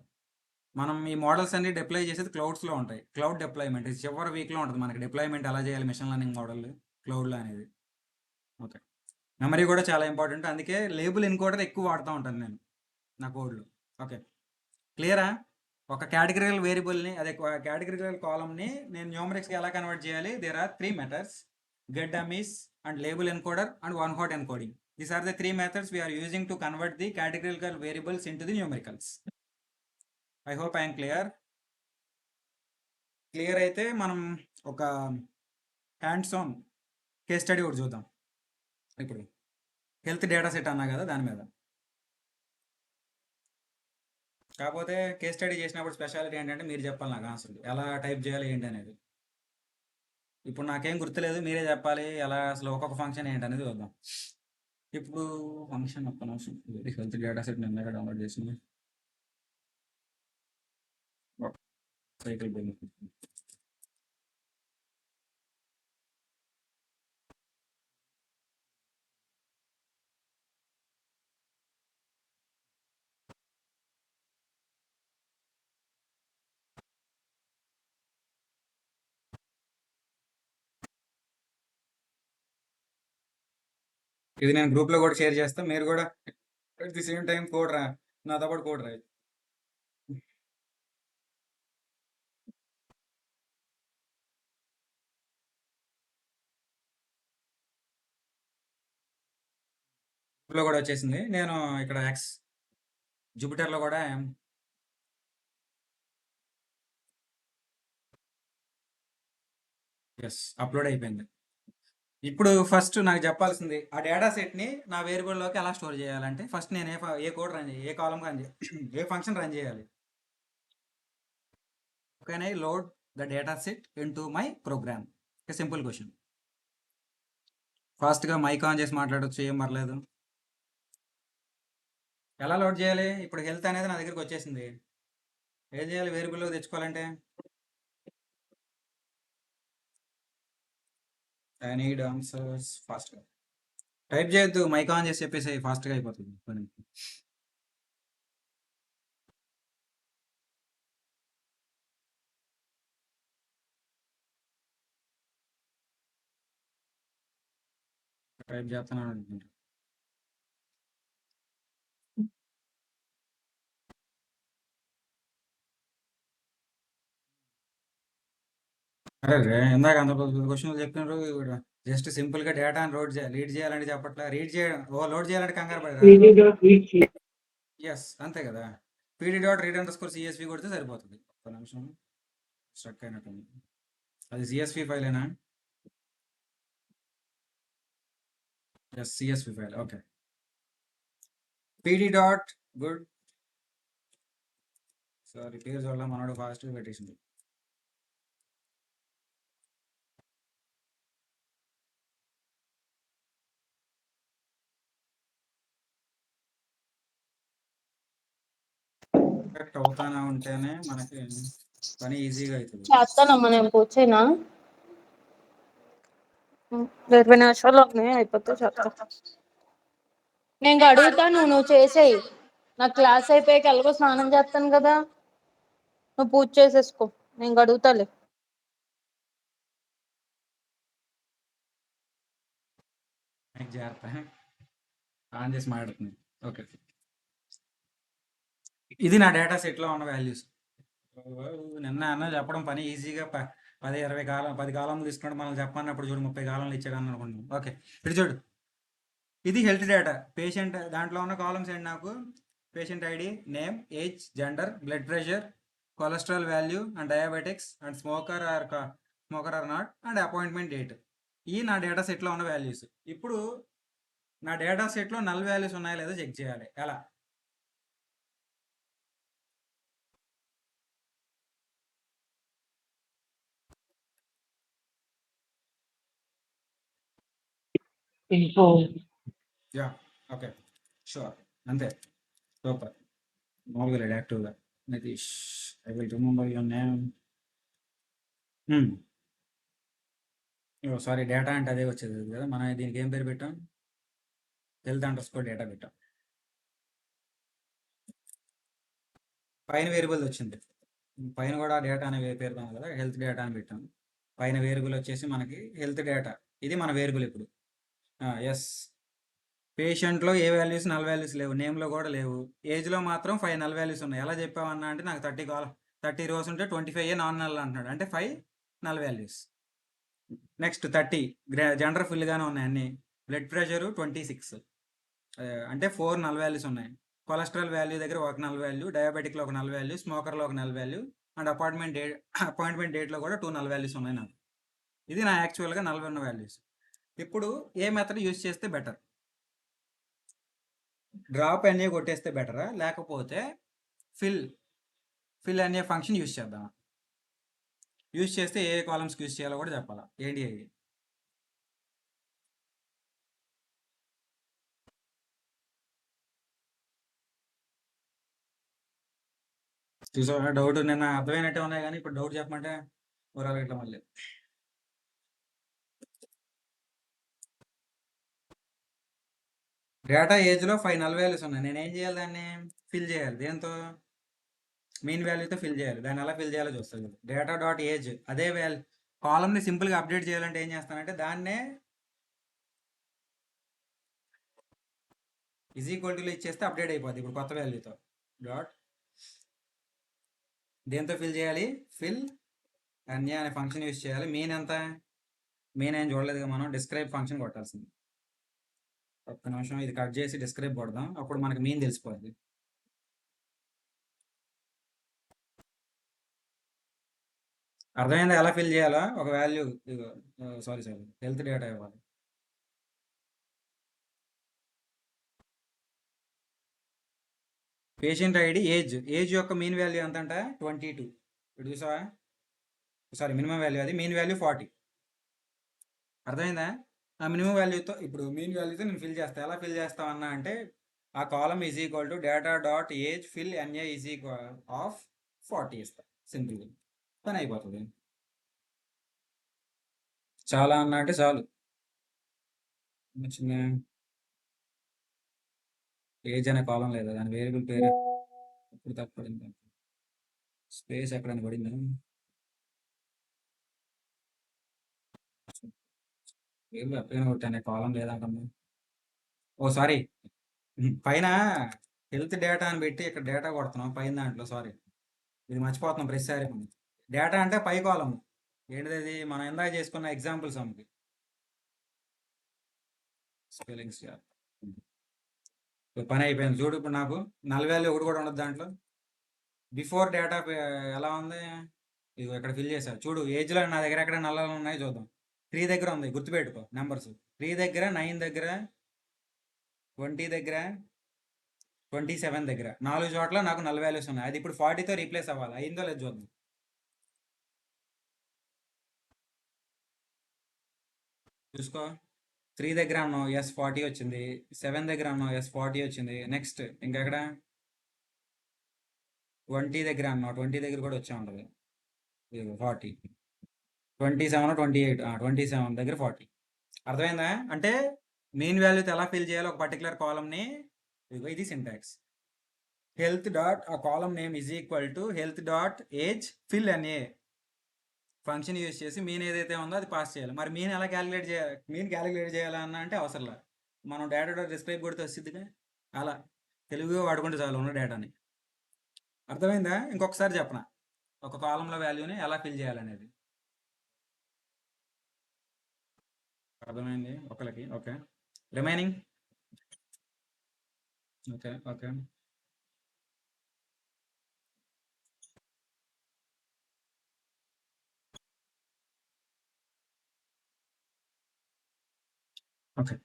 మనం ఈ మోడల్స్ అన్ని డిప్లాయ్ చేసేది క్లౌడ్స్లో ఉంటాయి. క్లౌడ్ డిప్లాయ్మెంట్ ఇది చివరి వీక్లో ఉంటుంది మనకి. డిప్లాయ్మెంట్ ఎలా చేయాలి మిషన్ లెర్నింగ్ మోడల్ క్లౌడ్లో అనేది. ఓకే. మెమరీ కూడా చాలా ఇంపార్టెంట్, అందుకే లేబుల్ ఎన్కోడర్ ఎక్కువ వాడుతూ ఉంటాను నేను నా కోడ్లో. ఓకే. క్లియరా? ఒక కేటగిరికల్ వేరియబుల్ని, అదే కేటగిరికల్ కాలమ్ని నేను న్యూమరిక్స్కి ఎలా కన్వర్ట్ చేయాలి? There are 3 methods: get dummies and label encoder and one hot encoding. These are the 3 methods we are using to convert the categorical variables into the numericals. I hope I am clear. Clear అయితే మనం ఒక హ్యాండ్స్ ఆన్ కేస్ స్టడీ ఒకటి చూద్దాం. ఇప్పుడు హెల్త్ డేటా సెట్ అన్నా కదా దాని మీద. కాకపోతే కేస్ స్టడీ చేసినప్పుడు స్పెషాలిటీ ఏంటంటే మీరు చెప్పాలి నాకు ఆన్సర్ ఎలా టైప్ చేయాలి ఏంటి అనేది. ఇప్పుడు నాకేం గుర్తులేదు, మీరే చెప్పాలి ఎలా అసలు ఒక్కొక్క ఫంక్షన్ ఏంటి అనేది చూద్దాం. ఇప్పుడు ఫంక్షన్ ఒక్క నిమిషం, హెల్త్ డేటా సెట్ నేను డౌన్లోడ్ చేసింది. సైకిల్ ఇది నేను గ్రూప్లో కూడా షేర్ చేస్తాను. మీరు కూడా at the same time code నాతో పాటు కోడ్ రాయి. గ్రూప్లో కూడా వచ్చేసింది. నేను ఇక్కడ జూపిటర్లో కూడా అప్లోడ్ అయిపోయింది. ఇప్పుడు ఫస్ట్ నాకు చెప్పాల్సింది ఆ డేటా సెట్ని నా వేరియబుల్లోకి ఎలా స్టోర్ చేయాలంటే ఫస్ట్ నేను ఏ కోడ్ రన్ చేయాలి, ఏ కాలం రన్ చేయాలి, ఏ ఫంక్షన్ రన్ చేయాలి. Can I load the data set in to my program? Simple question. ఫాస్ట్గా మైక్ ఆన్ చేసి మాట్లాడొచ్చు, ఏం పర్లేదు. ఎలా లోడ్ చేయాలి? ఇప్పుడు హెల్త్ అనేది నా దగ్గరికి వచ్చేసింది. ఏం చేయాలి వేరియబుల్లో తెచ్చుకోవాలంటే? ఐ నీడ్ ఆన్సర్స్ ఫాస్ట్గా. టైప్ చేయొద్దు, మైక్ ఆన్ చేసి చెప్పేసి ఫాస్ట్గా అయిపోతుంది పని. టైప్ చేస్తున్నాను అనుకుంటా. అరే రే, ఇందాక అంత క్వశ్చన్లు చెప్పినారు. జస్ట్ సింపుల్గా డేటా అని రీడ్ చేయాలంటే చెప్పట్లా. రీడ్ చేయడం లోడ్ చేయాలంటే కంగారు పడరా? ఎస్, అంతే కదా. Pd dot read underscore CSV కొడితే సరిపోతుంది. ఒక్క నిమిషం, స్ట్రక్ అయినట్టుంది. అది సిఎస్వి ఫైలేనా? Yes, CSV file. Okay. Pd dot good. Sorry, పేరు చూడాల, మనోడు ఫాస్ట్గా పెట్టేసింది. కరెక్ట్ అవుతానే ఉంటేనే మనకి పని ఈజీగా అవుతుంది. చేస్తానమ్మా, నేను పూచేనా 20 నిమిషాలు అయిపోతే చేస్తా. నేను అడుగుతాను, నువ్వు చేసేయి. నాకు క్లాస్ అయిపోయాక ఎలాగో స్నానం చేస్తాను కదా, నువ్వు పూజ చేసేసుకో, నేను అడుగుతాలే. జాగ్రత్త, ఆన్ చేసి మాట్లాడుతుంది. ఓకే, ఇది నా డేటా సెట్లో ఉన్న వాల్యూస్. నిన్న అన్న చెప్పడం పని ఈజీగా 10 కాలంలో తీసుకున్నాడు. మనం చెప్పన్నప్పుడు చూడు 30 కాలంలో ఇచ్చాడు అని అనుకుంటున్నాం. ఓకే, ఇప్పుడు చూడు, ఇది హెల్త్ డేటా. పేషెంట్ దాంట్లో ఉన్న కాలమ్స్ ఏంటి నాకు? Patient ID, name, age, gender, blood pressure, cholesterol value and diabetics and smoker or not and appointment date. ఈ నా డేటా సెట్లో ఉన్న వాల్యూస్. ఇప్పుడు నా డేటా సెట్లో నల్ వాల్యూస్ ఉన్నాయా లేదో చెక్ చేయాలి. ఎలా? info. యా, ఓకే, షూర్, అంతే, సూపర్. మామూలుగా లేడు, యాక్టివ్గా. Nitish, I will remember your name. Sorry, data అంటే అదే వచ్చేది కదా. మనం దీనికి ఏం పేరు పెట్టాం? హెల్త్ అండర్ స్కోర్ డేటా పెట్టాం. పైన వేరియబుల్ వచ్చింది, పైన కూడా డేటా అనే పేరు కదా, హెల్త్ డేటా అని పెట్టాం. పైన వేరియబుల్ వచ్చేసి మనకి హెల్త్ డేటా. ఇది మన వేరియబుల్ ఇప్పుడు. ఎస్, పేషెంట్లో ఏ వాల్యూస్ నల్ వాల్యూస్ లేవు, నేమ్లో కూడా లేవు. ఏజ్లో మాత్రం 5 నల్ వాల్యూస్ ఉన్నాయి. ఎలా చెప్పామన్నా అంటే నాకు 30 రోజు ఉంటే 25 నాన్ నల్ అంటున్నాడు, అంటే 5 నల్ వాల్యూస్. నెక్స్ట్ 30 జెండర్ ఫుల్గానే ఉన్నాయి అన్ని. బ్లడ్ ప్రెషరు 26, అంటే 4 నల్ వాల్యూస్ ఉన్నాయి. కొలెస్ట్రాల్ వాల్యూ దగ్గర ఒక నల్ వాల్యూ, డయాబెటిక్లో ఒక నల్ వాల్యూ, స్మోకర్లో ఒక నల్ వాల్యూ అండ్ అపాయింట్మెంట్ డేట్లో కూడా 2 నల్ వాల్యూస్ ఉన్నాయి నాకు. ఇది నా యాక్చువల్గా 40 వాల్యూస్. ఇప్పుడు ఏ మెథడ్ యూజ్ చేస్తే బెటర్? డ్రాప్ అనే కొట్టేస్తే బెటరా, లేకపోతే ఫిల్ అనే ఫంక్షన్ యూజ్ చేద్దాం? యూజ్ చేస్తే ఏ కాలమ్స్కి యూజ్ చేయాలో కూడా చెప్పాలా? ఏంటి అది? చూసా, డౌట్ నిన్న అర్థమైనట్టే ఉన్నాయి కానీ ఇప్పుడు డౌట్ చెప్పమంటే ఊరాలు ఇట్లా మళ్ళీ. డేటా ఏజ్లో 5 నల్ వాల్యూస్ ఉన్నాయి. నేను ఏం చేయాలి? దాన్ని ఫిల్ చేయాలి. దేంతో? మీన్ వాల్యూతో ఫిల్ చేయాలి. దాన్ని ఎలా ఫిల్ చేయాలో చూస్తుంది. డేటా డాట్ ఏజ్, అదే కాలమ్ని సింపుల్గా అప్డేట్ చేయాలంటే ఏం చేస్తానంటే దాన్నే ఈజ్ ఈక్వల్ టులో ఇచ్చేస్తే అప్డేట్ అయిపోద్ది ఇప్పుడు కొత్త వాల్యూతో. డాట్ దేంతో ఫిల్ చేయాలి? ఫిల్ అన్య అనే ఫంక్షన్ యూజ్ చేయాలి. మీన్ ఎంత? మీన్ ఏం చూడలేదుగా మనం, డిస్క్రైబ్ ఫంక్షన్ కొట్టాల్సింది. ఒక్క నిమిషం, ఇది కట్ చేసి డిస్క్రైబ్ కొడదాం, అప్పుడు మనకి మీన్ తెలిసిపోద్ది. అర్థమైందా ఎలా ఫిల్ చేయాలా? ఒక వాల్యూ, సారీ హెల్త్ డేటా ఇవ్వాలి. పేషెంట్ ఐడి ఏజ్ యొక్క మీన్ వాల్యూ ఎంత అంట 22. ఇప్పుడు చూసావా, సారీ మినిమం వాల్యూ, అది మీన్ వాల్యూ 40. అర్థమైందా? ఆ మినిమం వాల్యూతో ఇప్పుడు మీన్ వాల్యూతో నేను ఫిల్ చేస్తాను. ఎలా ఫిల్ చేస్తామన్నా అంటే ఆ column is equal to data dot age fill NA is equal of 40 ఇస్తా. సింపుల్గా పని అయిపోతుంది. చాలా అన్నా అంటే చాలు. చిన్న ఏజ్ అనే కాలం లేదా, దాని వేరియబుల్ పేరు ఇప్పుడు తప్పడింది. స్పేస్ ఎక్కడైనా పడిందా? పేర్లు ఎక్కడైనా కొట్టాను, కాలం లేదంటున్నా. ఓ సారీ, పైన హెల్త్ డేటా అని పెట్టి ఇక్కడ డేటా కొడుతున్నాం పైన దాంట్లో. సారీ, ఇది మర్చిపోతున్నాం ప్రతిసారి. డేటా అంటే పై కాలం ఏంటిది, అది మనం ఇందాక చేసుకున్న ఎగ్జాంపుల్స్ అమ్మకి స్పెల్లింగ్స్. పని అయిపోయింది చూడు. ఇప్పుడు నాకు నల్ వాల్యూ ఒకటి కూడా ఉండదు దాంట్లో. బిఫోర్ డేటా ఎలా ఉంది, ఇది ఇక్కడ ఫిల్ చేశారు చూడు. ఏజ్లో నా దగ్గర ఎక్కడ నల్లలు ఉన్నాయి చూద్దాం. 3 దగ్గర ఉంది, గుర్తుపెట్టుకో నెంబర్స్. 3 దగ్గర, 9 దగ్గర, 20 దగ్గర, 27 దగ్గర, 4 చోట్ల నాకు నల్ వాల్యూస్ ఉన్నాయి. అది ఇప్పుడు 40తో రీప్లేస్ అవ్వాలి. అయిందో లేదు చూద్దాం. చూసుకో, 3 దగ్గర అన్నావు, ఎస్ 40 వచ్చింది. 7 దగ్గర అన్నావు, ఎస్ 40 వచ్చింది. నెక్స్ట్ ఇంకెక్కడ 20 దగ్గర అన్నావు, 20 దగ్గర కూడా వచ్చే ఉంటుంది 40. 27, 28, 27 దగ్గర 40. అర్థమైందా? అంటే మెయిన్ వాల్యూతో ఎలా ఫిల్ చేయాలో ఒక పర్టికులర్ కాలంని, ఇది సింటాక్స్. హెల్త్ డాట్ ఆ column name is equal to health dot age fill NA function use చేసి మీన్ ఏదైతే ఉందో అది పాస్ చేయాలి. మరి మీన్ ఎలా క్యాలిక్యులేట్ చేయాలి, మీన్ క్యాలిక్యులేట్ చేయాలన్నా అంటే అవసరంలా, మనం డేటా డాట్ డిస్క్రైబ్ కొడితే వస్తుందిగా. అలా తెలుగుగా వాడుకుంటే చాలు ఉన్న డేటాని. అర్థమైందా? ఇంకొకసారి చెప్పనా ఒక కాలంలో వాల్యూని ఎలా ఫిల్ చేయాలనేది. అర్థమైంది ఒకరికి? Okay, remaining okay okay. Okay,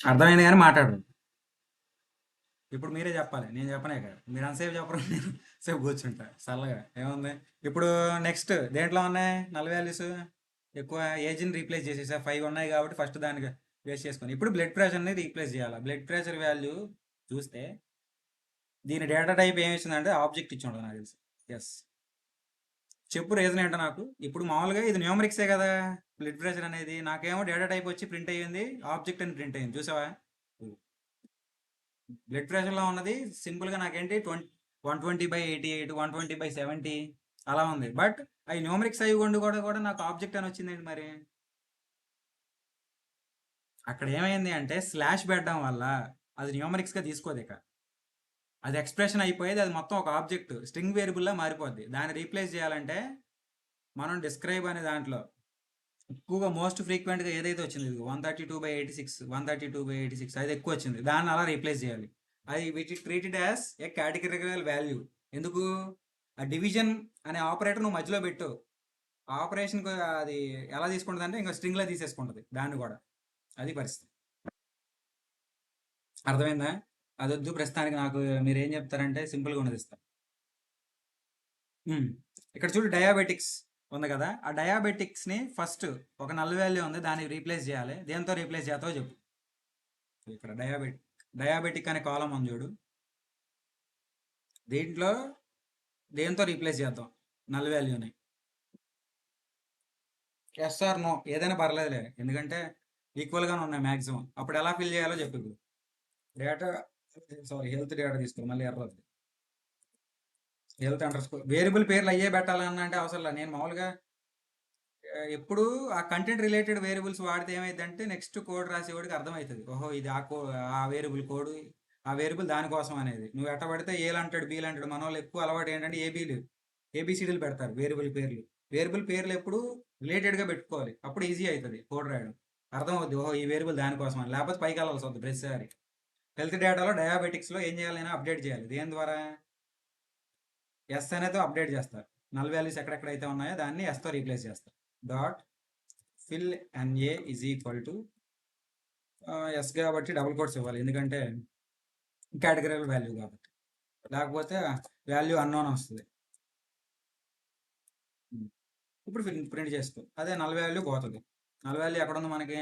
అర్థమైంది కానీ మాట్లాడు. ఇప్పుడు మీరే చెప్పాలి, నేను చెప్పనే కదా. మీరు అంతసేపు చెప్పరు, నేను సేపు కూర్చుంటా చల్లగా. ఏముంది ఇప్పుడు నెక్స్ట్ దేంట్లో ఉన్నాయి నల్ వాల్యూస్? ఎక్కువ ఏజ్ని రీప్లేస్ చేసేసా. 5 ఉన్నాయి కాబట్టి ఫస్ట్ దానికి వేస్ట్ చేసుకొని ఇప్పుడు బ్లడ్ ప్రెషర్ని రీప్లేస్ చేయాలి. బ్లడ్ ప్రెషర్ వాల్యూ చూస్తే దీని డేటా టైప్ ఏమి ఇచ్చిందంటే ఆబ్జెక్ట్ ఇచ్చి ఉంటుంది నాకు తెలిసి. ఎస్, చెప్పు రీజన్ ఏంటో నాకు. ఇప్పుడు మామూలుగా ఇది న్యూమరిక్సే కదా బ్లడ్ ప్రెషర్ అనేది. నాకేమో డేటా టైప్ వచ్చి ప్రింట్ అయ్యింది, ఆబ్జెక్ట్ అని ప్రింట్ అయ్యింది. చూసావా? బ్లడ్ ప్రెషర్లో ఉన్నది సింపుల్గా నాకేంటి 120/88, 120/70 అలా ఉంది. బట్ అవి న్యూమరిక్స్ అయ్యి ఉండి కూడా నాకు ఆబ్జెక్ట్ అని వచ్చిందండి. మరి అక్కడ ఏమైంది అంటే స్లాష్ పెట్టడం వల్ల అది న్యూమరిక్స్గా తీసుకోదు. ఇక అది ఎక్స్ప్రెషన్ అయిపోయేది, అది మొత్తం ఒక ఆబ్జెక్ట్ స్ట్రింగ్ వేరియబుల్లా మారిపోద్ది. దాన్ని రీప్లేస్ చేయాలంటే మనం డిస్క్రైబ్ అనే దాంట్లో ఎక్కువగా మోస్ట్ ఫ్రీక్వెంట్గా ఏదైతే వచ్చింది 132/86, 132/86 అది ఎక్కువ వచ్చింది. దాన్ని అలా రీప్లేస్ చేయాలి. అది which treated as A categorical value. ఎందుకు? ఆ డివిజన్ అనే ఆపరేటర్ నువ్వు మధ్యలో పెట్టు, ఆపరేషన్ అది ఎలా తీసుకుంటుంది అంటే ఇంకా స్ట్రింగ్లో తీసేసుకుంటుంది దాన్ని కూడా. అది పరిస్థితి. అర్థమైందా? అది వద్దు ప్రస్తుతానికి. నాకు మీరు ఏం చెప్తారంటే సింపుల్గా ఉన్నది ఇస్తారు. ఇక్కడ చూడు డయాబెటిక్స్ ఉంది కదా, ఆ డయాబెటిక్స్ని ఫస్ట్ ఒక నల్ వాల్యూ ఉంది, దానికి రీప్లేస్ చేయాలి. దేంతో రీప్లేస్ చేస్తావో చెప్పు. ఇక్కడ డయాబెటిక్ అనే కాలం ఉంది చూడు, దీంట్లో దేంతో రీప్లేస్ చేద్దాం నల్ వాల్యూని? ఎస్ ఆర్ నో ఏదైనా పర్లేదులే, ఎందుకంటే ఈక్వల్గానే ఉన్నాయి మ్యాక్సిమం. అప్పుడు ఎలా ఫిల్ చేయాలో చెప్పు. ఇప్పుడు డేటా, సారీ హెల్త్ డేటా తీసుకో, మళ్ళీ ఎర్రది. హెల్త్ అండర్స్కోర్ వేరియబుల్ పేర్లు అయ్యే పెట్టాలన్నా అంటే అవసరం. నేను మామూలుగా ఎప్పుడు ఆ కంటెంట్ రిలేటెడ్ వేరియబుల్స్ వాడితే ఏమైందంటే నెక్స్ట్ కోడ్ రాసేవాడికి అర్థమవుతుంది, ఓహో ఇది ఆ వేరియబుల్ కోడ్, ఆ వేరియబుల్ దానికోసం అనేది. నువ్వు ఎట్ట పడితే ఏలు అంటాడు, బీలు అంటాడు. మన వాళ్ళు ఎక్కువ అలవాటు ఏంటంటే ఏబిసిడీలు పెడతారు వేరియబుల్ పేర్లు. వేరియబుల్ పేర్లు ఎప్పుడు రిలేటెడ్గా పెట్టుకోవాలి, అప్పుడు ఈజీ అవుతుంది కోడ్ రాయడం. అర్థమవుద్ది, ఓహో ఈ వేరియబుల్ దానికోసం అని. లేకపోతే పైకి వెళ్ళాల్సి అవుతుంది ప్రతిసారి. హెల్త్ డేటాలో డయాబెటిక్స్లో ఏం చేయాలైనా అప్డేట్ చేయాలి. దేని ద్వారా? ఎస్ అనేది అప్డేట్ చేస్తారు. నల్ వాల్యూస్ ఎక్కడెక్కడైతే ఉన్నాయో దాన్ని ఎస్తో రీప్లేస్ చేస్తారు. Dot fill NA is equal to S కాబట్టి డబుల్ కోట్స్ ఇవ్వాలి, ఎందుకంటే కేటగిరల్ వాల్యూ కాబట్టి, లేకపోతే వాల్యూ అన్నోన్ వస్తుంది. ఇప్పుడు ప్రింట్ చేసుకో. అదే నల్ వాల్యూ పోతుంది. నల్ వాల్యూ ఎక్కడ ఉంది మనకి?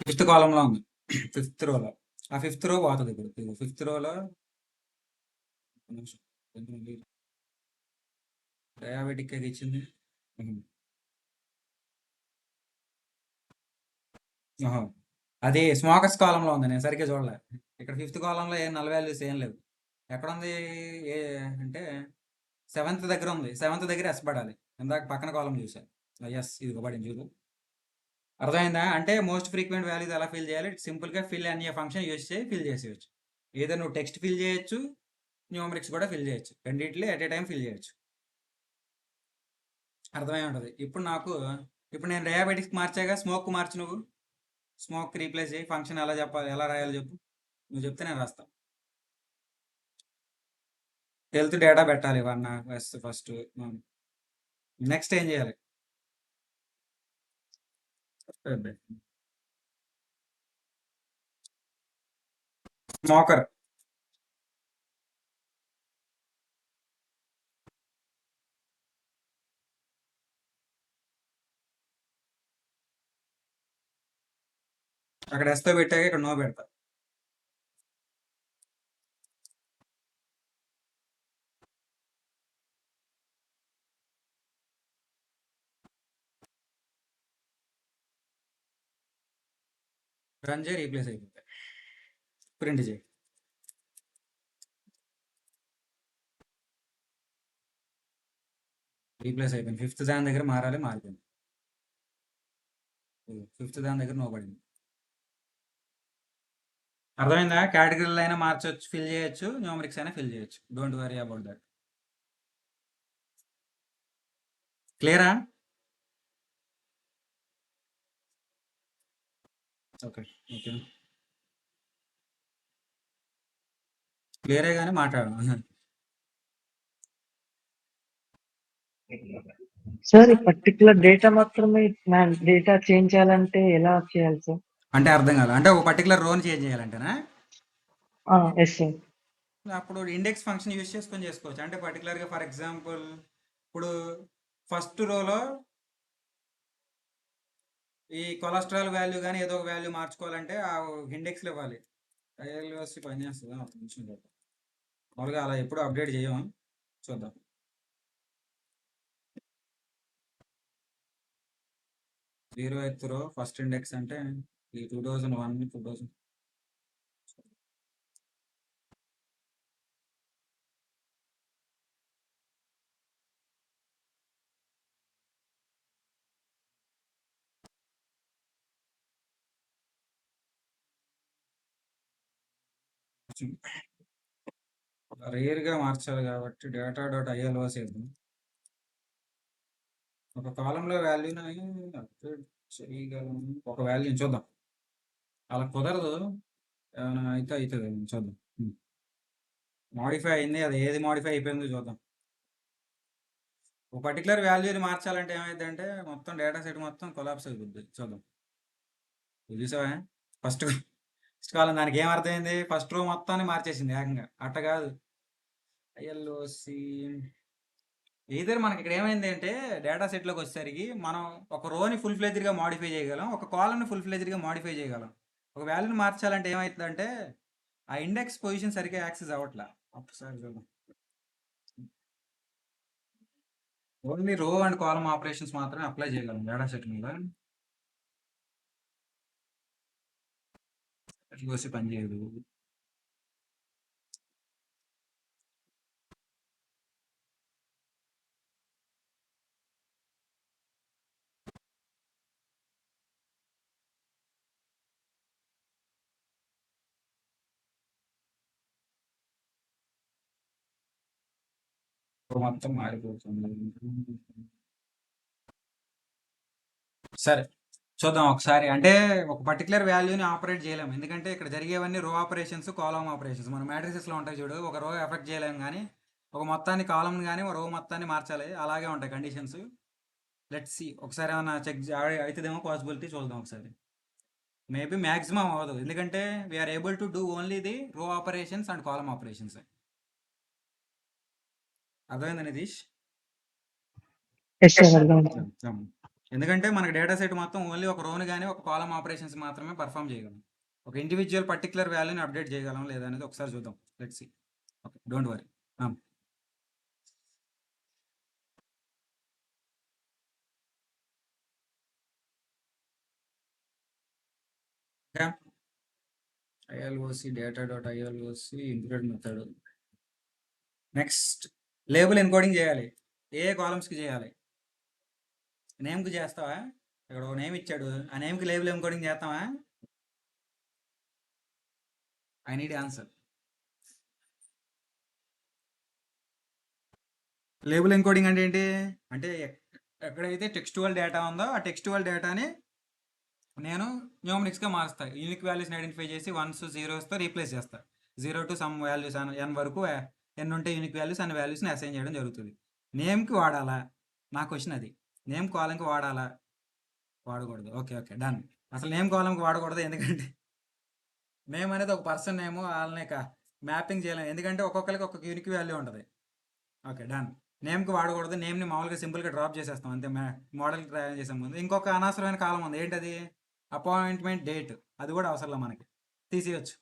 ఫిఫ్త్ కాలంలో ఉంది, ఫిఫ్త్ రోలో. ఆ ఫిఫ్త్ రో పోతుంది. ఇప్పుడు ఫిఫ్త్ రోలో డయాబెటిక్ ఇచ్చింది. ఓహో, అది స్మోకర్స్ కాలంలో ఉంది, నేను సరిగ్గా చూడలే. ఇక్కడ ఫిఫ్త్ కాలంలో ఏం నల్ వాల్యూస్ ఏం లేవు. ఎక్కడ ఉంది ఏ అంటే సెవెంత్ దగ్గర ఉంది. సెవెంత్ దగ్గర ఎస్ పడాలి. ఇందాక పక్కన కాలం చూసాను. ఎస్ ఇది పడింది చూడు. అర్థమైందా? అంటే మోస్ట్ ఫ్రీక్వెంట్ వాల్యూస్ ఎలా ఫిల్ చేయాలి? సింపుల్గా ఫిల్ అనే ఫంక్షన్ యూజ్ చేసి ఫిల్ చేసేయచ్చు. ఏదో నువ్వు టెక్స్ట్ ఫిల్ చేయొచ్చు, న్యూమరిక్స్ కూడా ఫిల్ చేయొచ్చు. రెండింటిలో ఎట్ ఏ టైం ఫిల్ చేయొచ్చు. అర్థమై ఉంటుంది. ఇప్పుడు నేను డయాబెటిక్స్ మార్చాగా, స్మోక్ మార్చు. నువ్వు స్మోక్ రీప్లేస్ చేయి. ఫంక్షన్ ఎలా చెప్పాలి, ఎలా రాయాలో చెప్పు. నువ్వు చెప్తే నేను రాస్తాను. హెల్త్ డేటా పెట్టాలి ఫస్ట్. నెక్స్ట్ ఏం చేయాలి? స్మోకర్ అక్కడ ఎస్తో పెట్టాక ఇక్కడ నో పెడతా. రన్ చేయి, రీప్లేస్ అయిపోతాయి. ప్రింట్ చేయి. రీప్లేస్ అయిపోయింది. ఫిఫ్త్ దాని దగ్గర మారాలి, మారిపోయింది. ఫిఫ్త్ దాని దగ్గర నో పడింది. అర్థమైందా? కేటగిరీలు అయినా మార్చవచ్చు, ఫిల్ చేయొచ్చు, న్యూమరిక్స్ అయినా ఫిల్ చేయొచ్చు. Don't worry about that. క్లియరా? ఓకే ఓకే, క్లియరే కానీ మాట్లాడడం. సార్ ఈ పర్టికులర్ డేటా మాత్రమే డేటా చేంజ్ చేయాలంటే ఎలా చేయాలి సార్? అంటే అర్థం కాదు. అంటే ఒక పర్టికులర్ రోని చేంజ్ చేయాలంటేనా? Yes sir. అప్పుడు ఇండెక్స్ ఫంక్షన్ యూజ్ చేసుకొని చేసుకోవచ్చు. అంటే పర్టికులర్గా ఫర్ ఎగ్జాంపుల్ ఇప్పుడు ఫస్ట్ రోలో ఈ కొలెస్ట్రాల్ వాల్యూ కానీ ఏదో ఒక వాల్యూ మార్చుకోవాలంటే ఆ ఇండెక్స్లో ఇవ్వాలి. ఐఎల్ఓసి పనిచేస్తుందా? ఒక నిమిషం చూద్దాం. మామూలుగా అలా ఎప్పుడు అప్డేట్ చేయము, చూద్దాం. జీరో ఎత్ రో ఫస్ట్ ఇండెక్స్ అంటే ఈ 2001 2000. రేర్గా మార్చాలి కాబట్టి డేటా డాట్ ఐఎల్ఓసి వేద్దాం. ఒక కాలంలో వాల్యూని అప్డేట్ చేయగలం. ఒక వాల్యూని చూద్దాం. అలా కుదరదు, ఏమైనా అయితే అవుతుంది, చూద్దాం. మాడిఫై అయింది, అది ఏది మాడిఫై అయిపోయిందో చూద్దాం. ఒక పర్టికులర్ వాల్యూని మార్చాలంటే ఏమైందంటే మొత్తం డేటా సెట్ మొత్తం కొలాప్స్ అయిపోద్ది. చూద్దాం. చూసావా? ఫస్ట్ కాలం దానికి ఏం అర్థమైంది? ఫస్ట్ రో మొత్తాన్ని మార్చేసింది ఏకంగా. అట్ట కాదు. ఐఎల్ఓసి ఏదైనా మనకి ఇక్కడ ఏమైంది అంటే డేటా సెట్లోకి వచ్చేసరికి మనం ఒక రోని ఫుల్ ఫ్లెజ్డ్గా మాడిఫై చేయగలం, ఒక కాలంని ఫుల్ ఫ్లెజ్డ్గా మాడిఫై చేయగలం. ఒక వాల్యూని మార్చాలంటే ఏమవుతుందంటే ఆ ఇండెక్స్ పొజిషన్ సరిగ్గా యాక్సెస్ అవ్వట్లా. ఒకసారి చూద్దాం. ఓన్లీ రో అండ్ కాలం ఆపరేషన్స్ మాత్రమే అప్లై చేయగలం డేటా సెట్ మీద. వచ్చి పని చేయదు. మొత్తం మారిపోతుంది. సరే చూద్దాం ఒకసారి. అంటే ఒక పర్టికులర్ వాల్యూని ఆపరేట్ చేయలేము, ఎందుకంటే ఇక్కడ జరిగేవన్నీ రో ఆపరేషన్స్, కాలం ఆపరేషన్స్. మన మ్యాట్రిసెస్లో ఉంటాయి చూడు, ఒక రో ఎఫెక్ట్ చేయలేము, కానీ ఒక మొత్తాన్ని కాలంని కానీ ఒక రో మొత్తాన్ని మార్చాలి. అలాగే ఉంటాయి కండిషన్స్. లెట్స్ సి ఒకసారి ఏమైనా చెక్ అవుతుందేమో పాసిబిలిటీ చూద్దాం ఒకసారి. మేబీ మ్యాక్సిమం అవ్వదు, ఎందుకంటే we are able to do only the row operations and column operations. అర్థమైందా నితీష్? ఎస్ సార్ అర్థం. ఎందుకంటే మనకి డేటా సెట్ మొత్తం ఓన్లీ ఒక రోని కానీ ఒక కాలమ్ ఆపరేషన్స్ మాత్రమే పర్ఫామ్ చేయగలం. ఒక ఇండివిజువల్ పర్టికులర్ వాల్యూని అప్డేట్ చేయగలం లేదా అనేది ఒకసారి చూద్దాం. Let's see. Okay, don't worry. Iloc data.ilc include method. Next label encoding చేయాలి. ఏ కాలమ్స్కి చేయాలి? నేమ్కి చేస్తావా? ఇక్కడ ఒక నేమ్ ఇచ్చాడు, ఆ నేమ్కి లేబుల్ ఎన్కోడింగ్ చేస్తావా? I need answer. Label encoding అంటే ఏంటి? అంటే ఎక్కడైతే టెక్స్టువల్ డేటా ఉందో ఆ టెక్స్టువల్ డేటాని నేను న్యూమరిక్స్గా మారుస్తాను. యూనిక్ వాల్యూస్ని ఐడెంటిఫై చేసి 1s 0sతో రీప్లేస్ చేస్తాను. 0 to సమ్ వాల్యూస్ ఎన్ వరకు ఎన్ ఉంటే యూనిక్ వాల్యూస్ అన్ని వాల్యూస్ని అసైన్ చేయడం జరుగుతుంది. నేమ్కి వాడాలా? నా క్వశ్చన్ అది. నేమ్ కాలంకి వాడాలా? వాడకూడదు. Okay okay done. అసలు నేమ్ కాలంకి వాడకూడదు, ఎందుకంటే నేమ్ అనేది ఒక పర్సన్ నేమ్, వాళ్ళని మ్యాపింగ్ చేయలేము, ఎందుకంటే ఒక్కొక్కరికి ఒక్కొక్క యూనిక్ వాల్యూ ఉంటుంది. Okay done. నేమ్కి వాడకూడదు. నేమ్ని మామూలుగా సింపుల్గా డ్రాప్ చేసేస్తాం అంతే, మోడల్కి ట్రై చేసే ముందు. ఇంకొక అనవసరమైన కాలం ఉంది, ఏంటది? Appointment date. అది కూడా అవసరం మనకి, తీసేయచ్చు.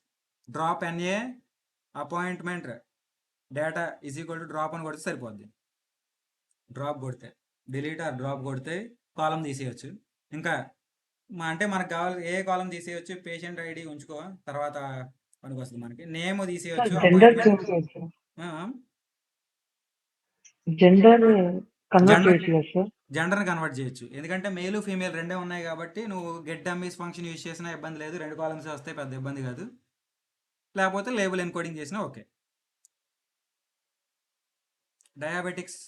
Drop NA appointment data is equal to drop అని కొడితే సరిపోద్ది. డ్రాప్ కొడితే డిలీట్ ఆర్ డ్రాప్ కొడితే కాలం తీసేయచ్చు. ఇంకా అంటే మనకు కావాలి ఏ కాలం తీసేయచ్చు? పేషెంట్ ఐడి ఉంచుకో, తర్వాత పనికి వస్తుంది మనకి. నేమ్ తీసేయచ్చు. జెండర్ చేంజ్ చేయొచ్చు. జెండర్ కన్వర్ట్ చేయొచ్చు కదా సార్? జెండర్ని కన్వర్ట్ చేయొచ్చు, ఎందుకంటే మేలు ఫీమేల్ రెండే ఉన్నాయి కాబట్టి నువ్వు గెట్ డమ్మీస్ ఫంక్షన్ యూజ్ చేసినా ఇబ్బంది లేదు. 2 కాలమ్స్ వస్తే పెద్ద ఇబ్బంది కాదు. లేకపోతే లేబుల్ ఎన్కోడింగ్ చేసినా ఓకే. డయాబెటిక్స్,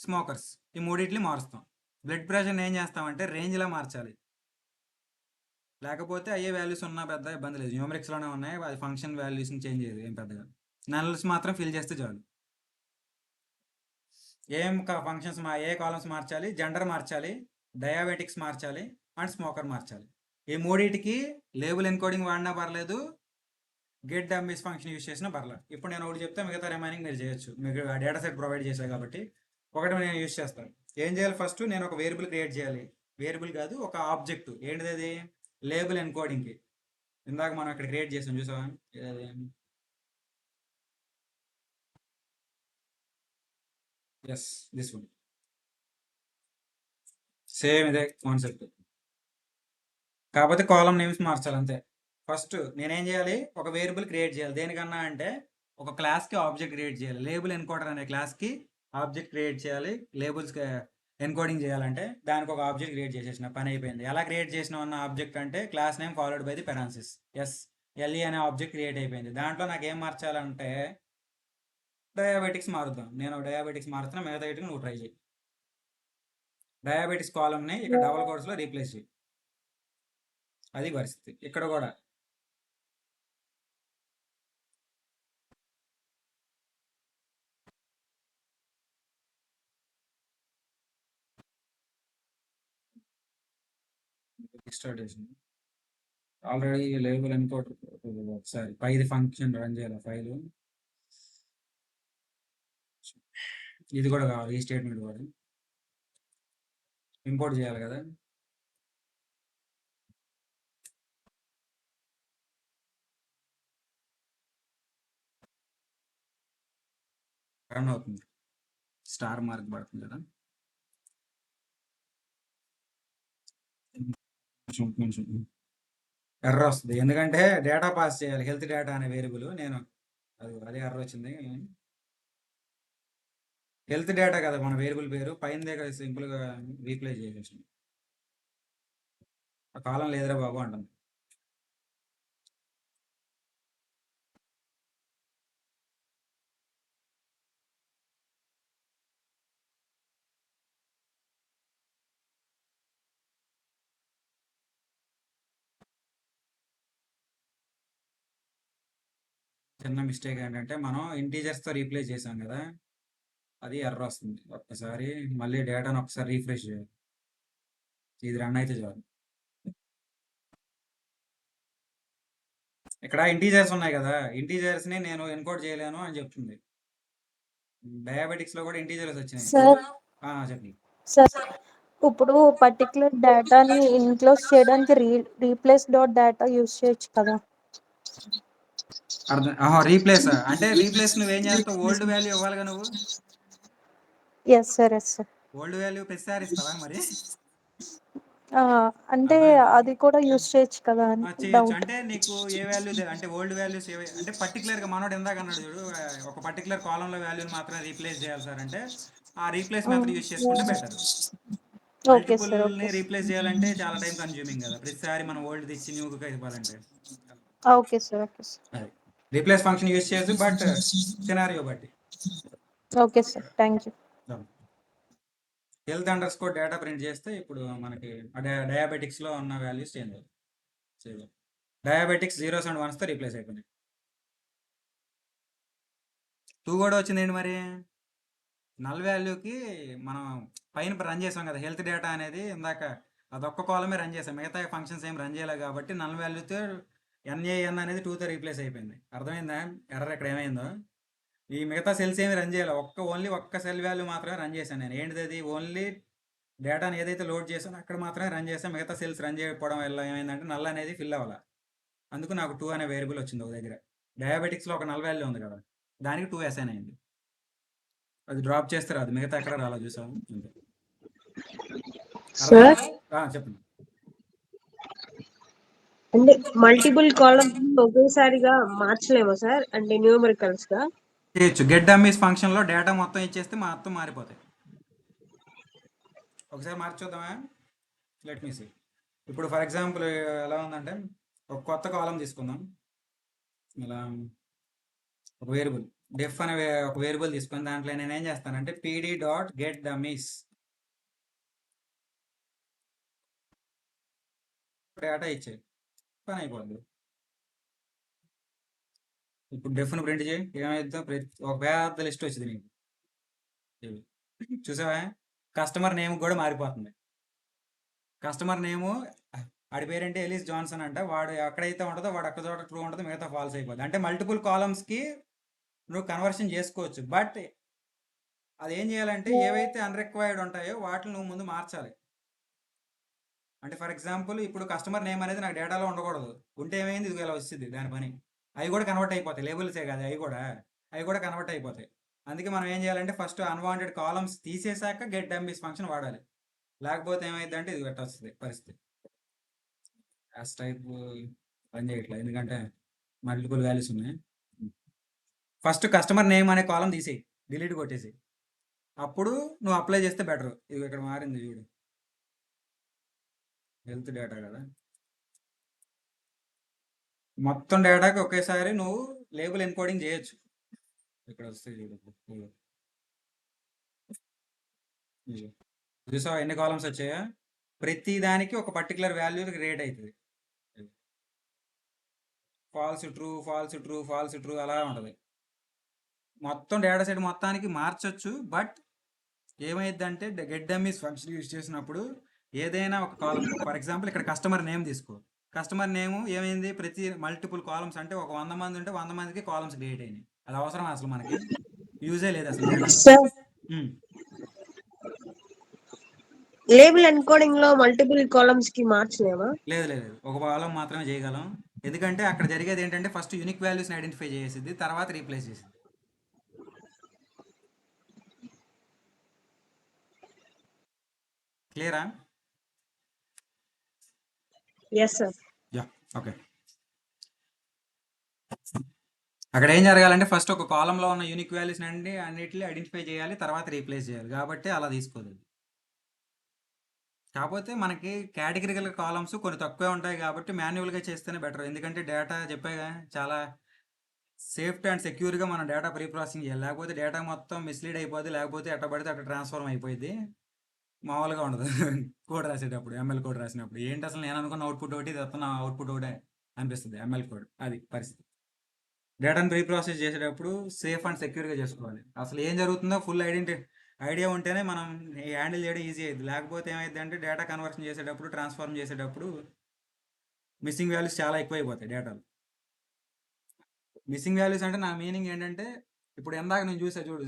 స్మోకర్స్, ఈ మూడింటిని మారుస్తాం. బ్లడ్ ప్రెషర్ని ఏం చేస్తామంటే రేంజ్లో మార్చాలి, లేకపోతే అయ్యే వాల్యూస్ ఉన్నా పెద్ద ఇబ్బంది లేదు. న్యూమరిక్స్లోనే ఉన్నాయి, అది ఫంక్షన్ వాల్యూస్ని చేంజ్ చేయదు ఏం పెద్దగా. నల్స్ మాత్రం ఫిల్ చేస్తే చాలు. ఏం ఫంక్షన్స్ ఏ కాలమ్స్ మార్చాలి? జెండర్ మార్చాలి, డయాబెటిక్స్ మార్చాలి అండ్ స్మోకర్ మార్చాలి. ఈ మూడింటికి లేబుల్ ఎన్కోడింగ్ వాడినా పర్లేదు, గెట్ డమ్మీస్ ఫంక్షన్ యూజ్ చేసినా పర్లేదు. ఇప్పుడు నేను ఒకటి చెప్తే మిగతా రిమైనింగ్ మీరు చేయొచ్చు, మీకు డేటా సెట్ ప్రొవైడ్ చేశాను కాబట్టి. ఒకటి నేను యూజ్ చేస్తాను. ఏం చేయాలి? ఫస్ట్ నేను ఒక వేరియబుల్ క్రియేట్ చేయాలి. వేరియబుల్ కాదు, ఒక ఆబ్జెక్ట్. ఏంటిది అది? లేబుల్ ఎన్కోడింగ్కి. ఇందాక మనం ఇక్కడ క్రియేట్ చేసాం చూసావా? Yes, this one. సేమ్ ఇదే కాన్సెప్ట్, కాకపోతే కాలం నేమ్స్ మార్చాలి అంతే. ఫస్ట్ నేనేం చేయాలి? ఒక వేరియబుల్ క్రియేట్ చేయాలి. దేనికన్నా అంటే ఒక క్లాస్కి ఆబ్జెక్ట్ క్రియేట్ చేయాలి. లేబుల్ ఎన్కోడర్ అనే క్లాస్కి ఆబ్జెక్ట్ క్రియేట్ చేయాలి. లేబుల్స్ ఎన్కోడింగ్ చేయాలంటే దానికి ఒక ఆబ్జెక్ట్ క్రియేట్ చేసేసిన పని అయిపోయింది. ఎలా క్రియేట్ చేసిన ఉన్న ఆబ్జెక్ట్ అంటే class name followed by the parenthesis. Yes, LE అనే ఆబ్జెక్ట్ క్రియేట్ అయిపోయింది. దాంట్లో నాకు ఏం మార్చాలంటే డయాబెటిక్స్ మారుద్దాం. నేను డయాబెటిక్స్ మారుతున్నా, మిగతా వీటికి నువ్వు ట్రై చేయి. డయాబెటిక్స్ కాలంని ఇక్కడ డబుల్ కోట్స్లో రీప్లేస్ చేయి. అది పరిస్థితి ఇక్కడ కూడా. స్టార్ట్ చేసింది ఆల్రెడీ. లేబుల్ ఎన్కోడ్ ఒకసారి పైది ఫంక్షన్ రన్ చేయాలి ఫైల్. ఇది కూడా కావాలి, ఈ స్టేట్మెంట్ కూడా ఇంపోర్ట్ చేయాలి కదా. రన్ అవుతుంది, స్టార్ మార్క్ పడుతుంది కదా. కొంచెం ఎర్ర వస్తుంది, ఎందుకంటే డేటా పాస్ చేయాలి. హెల్త్ డేటా అనే వేరియబుల్ నేను అదే ఎర్ర వచ్చింది. హెల్త్ డేటా కదా మన వేరియబుల్ పేరు, పైన సింపుల్గా రీప్లేస్ చేసేసి ఆ కాలం లేదురా బాబు అంటుంది. చిన్న మిస్టేక్ ఏంటంటే మనం ఇంటీజర్స్తో రీప్లేస్ చేసాం కదా, అది ఎర్ర వస్తుంది. ఒక్కసారి మళ్ళీ డేటాను ఒకసారి రీఫ్రెష్ చేయాలి. ఇది రన్ అయితే చాలు. ఇక్కడ ఇంటీజర్స్ ఉన్నాయి కదా, ఇంటీజర్స్ని నేను ఎన్కోడ్ చేయలేను అని చెప్తుంది. డయాబెటిక్స్లో కూడా ఇంటీజర్స్ వచ్చినాయి. సార్ చెప్పండి. సార్ ఇప్పుడు పర్టికులర్ డేటాని ఇన్క్లోజ్ చేయడానికి రీప్లేస్ డాట్ డేటా యూస్ చేయొచ్చు కదా. రీప్లేస్ అంటే రీప్లేస్ నువ్వేం చేస్తావు, ఓల్డ్ వాల్యూ ఇవ్వాలిగా నువ్వు. Yes sir yes sir. Old value ప్రతిసారి ఇస్తావా మరి? అంటే అది కూడా యూస్ చేయొచ్చు కదా అని చేయొచ్చు. డౌట్. అంటే నీకు ఏ వాల్యూ అంటే ఓల్డ్ వాల్యూస్ అంటే పర్టికులర్గా మనోడు ఎందాక అన్నాడు చూడు, ఒక పర్టికులర్ కాలంలో వాల్యూని మాత్రమే రీప్లేస్ చేయాలి సార్ అంటే ఆ రీప్లేస్ మెథడ్ యూస్ చేసుకుంటే బెటర్. Okay sir. మల్టిపుల్ని రీప్లేస్ చేయాలంటే చాలా టైం కన్జ్యూమింగ్ కదా, ప్రతిసారి మనం ఓల్డ్ తెచ్చి న్యూగా ఇవ్వాలంటే. Okay sir. Okay sir. Replace function use చేయొచ్చు, బట్ సినారియో బట్టి. Okay sir, thank you. Health under score data print చేస్తే ఇప్పుడు మనకి డయాబెటిక్స్లో ఉన్న వాల్యూస్ చేంజ్ అవుతాయి. డయాబెటిక్స్ 0s and 1sతో రీప్లేస్ అయిపోయినాయి. 2 కూడా వచ్చిందండి మరి. నల్ వాల్యూకి మనం పైన రన్ చేసాం కదా హెల్త్ డేటా అనేది, ఇందాక అదొక్క కాలమే రన్ చేసాం, మిగతా ఫంక్షన్స్ ఏం రన్ చేయలేదు కాబట్టి నల్ వాల్యూతో NaN అనేది 2తో రీప్లేస్ అయిపోయింది. అర్థమైందా ఎర్రర్ ఇక్కడ ఏమైందో? ఈ మిగతా సెల్స్ ఏమి రన్ చేయాలి, ఓన్లీ ఒక్క సెల్ వాల్యూ మాత్రమే రన్ చేశాను నేను. ఏంటిది అది? ఓన్లీ డేటాని ఏదైతే లోడ్ చేసానో అక్కడ మాత్రమే రన్ చేసాను. మిగతా సెల్స్ రన్ చేయకపోవడం వల్ల ఏమైందంటే నల్ అనేది ఫిల్ అవ్వాలి. అందుకు నాకు 2 అనే వేరియబుల్ వచ్చింది ఒక దగ్గర. డయాబెటిక్స్లో ఒక నల్ వాల్యూ ఉంది కదా, దానికి 2 అసైన్ అయింది. అది డ్రాప్ చేస్తే రాదు, మిగతా ఎక్కడ రాలా చూసాము. సార్ చెప్పండి. అంటే మల్టిపుల్ కాలమ్స్ ఒకేసారిగా మార్చలేమా సార్, అంటే న్యూమరికల్స్ గా? చేయొచ్చు. గెట్ డమ్మీస్ ఫంక్షన్లో డేటా మొత్తం ఇచ్చేస్తే మొత్తం మారిపోతాయి. ఒకసారి మార్చొద్దామా? Let me see. ఇప్పుడు ఫర్ ఎగ్జాంపుల్ ఎలా ఉందంటే, ఒక కొత్త కాలం తీసుకుందాం. ఇలా ఒక వేరియబుల్ డెఫ్ అనే ఒక వేరియబుల్ తీసుకొని దాంట్లో నేను ఏం చేస్తానంటే pd.getDummies డేటా ఇచ్చేయి, పని అయిపోద్ది. ఇప్పుడు డెఫ్ను ప్రింట్ చేయి, ఏమైద్దో ఒక పెద్ద లిస్ట్ వచ్చింది నీకు. చూసావా? కస్టమర్ నేమ్ కూడా మారిపోతుంది. కస్టమర్ నేము వాడి పేరేంటి ఎలిస్ జాన్సన్ అంట, వాడు ఎక్కడైతే ఉంటుందో వాడు అక్కడ చోట ట్రూ ఉంటుంది, మిగతా ఫాల్స్ అయిపోద్ది. అంటే మల్టిపుల్ కాలమ్స్కి నువ్వు కన్వర్షన్ చేసుకోవచ్చు, బట్ అది ఏం చేయాలంటే ఏవైతే అన్రిక్వైర్డ్ ఉంటాయో వాటిని నువ్వు ముందు మార్చాలి. అంటే ఫర్ ఎగ్జాంపుల్ ఇప్పుడు కస్టమర్ నేమ్ అనేది నాకు డేటాలో ఉండకూడదు, ఉంటే ఏమైంది ఇది ఇలా వస్తుంది దాని పని. అవి కూడా కన్వర్ట్ అయిపోతాయి, లేబుల్సే కాదు అవి కూడా కన్వర్ట్ అయిపోతాయి. అందుకే మనం ఏం చేయాలంటే ఫస్ట్ అన్వాంటెడ్ కాలమ్స్ తీసేశాక గెట్ డమ్మీస్ ఫంక్షన్ వాడాలి, లేకపోతే ఏమైంది అంటే ఇది వస్తుంది పరిస్థితి. యాస్ టైప్ పని చేయట్లేదు ఎందుకంటే మల్టిపుల్ వాల్యూస్ ఉన్నాయి. ఫస్ట్ కస్టమర్ నేమ్ అనే కాలం తీసేయి, డిలీట్ కొట్టేసి, అప్పుడు నువ్వు అప్లై చేస్తే బెటర్. ఇది ఇక్కడ మారింది చూడు, హెల్త్ డేటా కదా, మొత్తం డేటాకి ఒకేసారి నువ్వు లేబుల్ ఎన్కోడింగ్ చేయొచ్చు. ఇక్కడ వస్తాయి చూడు, చూసావా ఎన్ని కాలమ్స్ వచ్చాయా? ప్రతి దానికి ఒక పర్టికులర్ వాల్యూ క్రియేట్ అవుతుంది. False true false true false true అలా ఉంటుంది. మొత్తం డేటా సెట్ మొత్తానికి మార్చొచ్చు, బట్ ఏమైందంటే గెట్ డమ్మీస్ ఫంక్షన్ యూజ్ చేసినప్పుడు ఏదైనా ఒక కాలం, ఫర్ ఎగ్జాంపుల్ ఇక్కడ కస్టమర్ నేమ్ తీసుకో, కస్టమర్ నేమ్ ఏమైంది, ప్రతి మల్టిపుల్ కాలమ్స్ అంటే ఒక 100 మంది ఉంటే 100 మందికి కాలమ్స్ క్రియేట్ అయినాయి. అది అవసరం అసలు మనకి యూజే లేదు అసలు డేటా. సార్ లేబుల్ ఎన్కోడింగ్ లో మల్టిపుల్ కాలమ్స్ కి మార్చలేమా? లేదు, ఒక కాలం మాత్రమే చేయగలం. ఎందుకంటే అక్కడ జరిగేది ఏంటంటే ఫస్ట్ యూనిక్ వాల్యూస్ని ఐడెంటిఫై చేసేది, తర్వాత రీప్లేస్ చేసింది. క్లియరా? Yes sir. ఓకే. అక్కడ ఏం జరగాలంటే ఫస్ట్ ఒక కాలంలో ఉన్న యూనిక్ వాల్యూస్ అన్నిటిని ఐడెంటిఫై చేయాలి, తర్వాత రీప్లేస్ చేయాలి, కాబట్టి అలా తీసుకోదు. కాకపోతే మనకి కేటగిరికల్ కాలమ్స్ కొన్ని తక్కువే ఉంటాయి కాబట్టి మాన్యువల్గా చేస్తేనే బెటర్. ఎందుకంటే డేటా చెప్పాగా చాలా సేఫ్టీ అండ్ సెక్యూర్గా మనం డేటా ప్రీ ప్రాసెసింగ్ చేయాలి, లేకపోతే డేటా మొత్తం మిస్లీడ్ అయిపోద్ది, లేకపోతే ఎట్ట పడితే అట్లా ట్రాన్స్ఫార్మ్ అయిపోయింది, మామూలుగా ఉండదు. కోడ్ రాసేటప్పుడు ML కోడ్ రాసినప్పుడు ఏంటి అసలు నేను అనుకున్న అవుట్పుట్ ఒకటి తెస్తున్నా, అవుట్పుట్ ఒకటే అనిపిస్తుంది ML కోడ్. అది పరిస్థితి. డేటాను ప్రీ ప్రాసెస్ చేసేటప్పుడు సేఫ్ అండ్ సెక్యూర్గా చేసుకోవాలి. అసలు ఏం జరుగుతుందో ఫుల్ ఐడియా ఉంటేనే మనం హ్యాండిల్ చేయడం ఈజీ అయ్యింది. లేకపోతే ఏమైంది అంటే డేటా కన్వర్షన్ చేసేటప్పుడు ట్రాన్స్ఫార్మ్ చేసేటప్పుడు మిస్సింగ్ వాల్యూస్ చాలా ఎక్కువైపోతాయి డేటాలో. మిస్సింగ్ వాల్యూస్ అంటే నా మీనింగ్ ఏంటంటే ఇప్పుడు ఎందాక నేను చూసా చూడు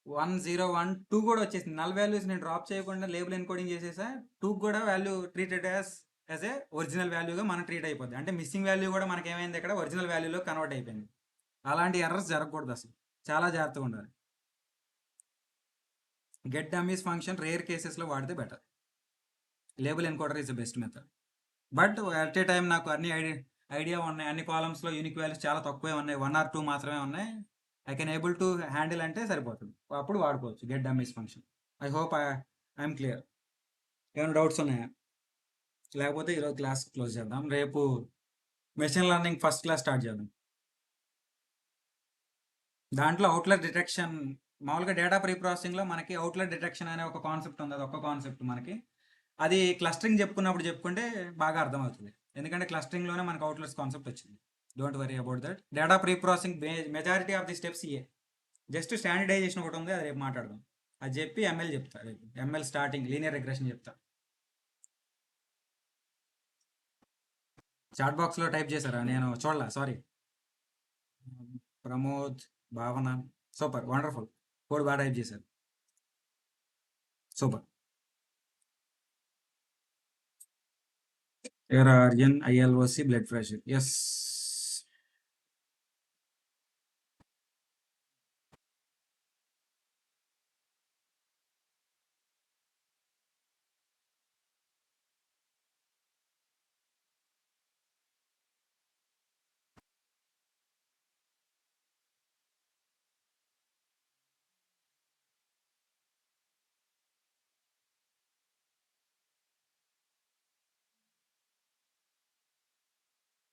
1 0 1 2 కూడా వచ్చేసింది. నల్ వాల్యూస్ నేను డ్రాప్ చేయకుండా లేబుల్ ఎన్కోడింగ్ చేసేసా. 2 కూడా value treated as a original వాల్యూగా మనం ట్రీట్ అయిపోద్ది. అంటే మిస్సింగ్ వాల్యూ కూడా మనకి ఏమైంది ఇక్కడ ఒరిజినల్ వాల్యూలో కన్వర్ట్ అయిపోయింది. అలాంటి ఎర్రర్స్ జరగకూడదు అసలు. చాలా జాగ్రత్తగా ఉండాలి. గెట్ డమ్మీస్ ఫంక్షన్ రేర్ కేసెస్లో వాడితే better. Label encoder is the best method. But at a time నాకు అన్ని ఐడియా ఉన్నాయి. అన్ని కాలమ్స్లో యూనిక్ వాల్యూస్ చాలా తక్కువే ఉన్నాయి. 1 or 2 మాత్రమే ఉన్నాయి. I can able to handle అంటే సరిపోతుంది. అప్పుడు వాడుకోవచ్చు get dummies function. I hope I'm clear. ఏమైనా డౌట్స్ ఉన్నాయా? లేకపోతే ఈరోజు క్లాస్ క్లోజ్ చేద్దాం. రేపు machine learning first class start చేద్దాం. దాంట్లో అవుట్లెట్ డిటెక్షన్, మామూలుగా డేటా ప్రీ ప్రాసెసింగ్లో మనకి అవుట్లెట్ డిటెక్షన్ అనే ఒక కాన్సెప్ట్ ఉంది. అది ఒక కాన్సెప్ట్ మనకి. అది క్లస్టరింగ్ చెప్పుకున్నప్పుడు చెప్పుకుంటే బాగా అర్థమవుతుంది. ఎందుకంటే క్లస్టరింగ్లోనే మనకు అవుట్లెట్స్ కాన్సెప్ట్ వచ్చింది. Don't worry about that. Data pre processing majority of the steps ఇయే. జస్ట్ స్టాండర్డైజేషన్ ఒకటి ఉంది, అది రేపు మాట్లాడదాం. అది చెప్పి ఎంఎల్ చెప్తా. రేపు ఎంఎల్ స్టార్టింగ్ లీనియర్ రిగ్రెషన్ చెప్తా. చాట్ బాక్స్లో టైప్ చేశారా? నేను చూడలే, sorry. Pramod, Bhavana, super, wonderful. Code బాగా టైప్ చేశారు, సూపర్. ఎవరు? Arjun, iloc, blood pressure. Yes,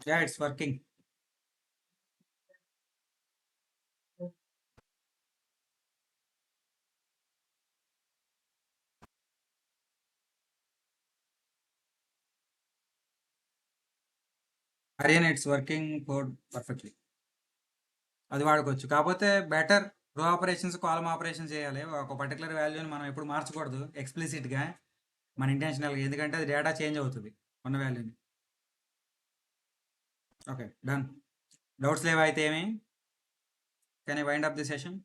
yeah, it's working. Hariyan, it's working code perfectly. అది వాడుకోవచ్చు. కాకపోతే బెటర్ రో ఆపరేషన్స్, కాలమ్ ఆపరేషన్స్ చేయాలి. ఒక పర్టికులర్ వాల్యూని మనం ఎప్పుడు మార్చకూడదు ఎక్స్ప్లిసిట్గా, మన ఇంటెన్షనల్గా. ఎందుకంటే అది డేటా చేంజ్ అవుతుంది ఉన్న వాల్యూని. Okay, done. డౌట్స్ లేవా అయితే ఏమి? Can I wind up the session?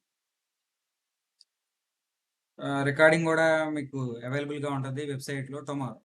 Recording కూడా మీకు అవైలబుల్గా ఉంటుంది వెబ్సైట్లో టుమారో.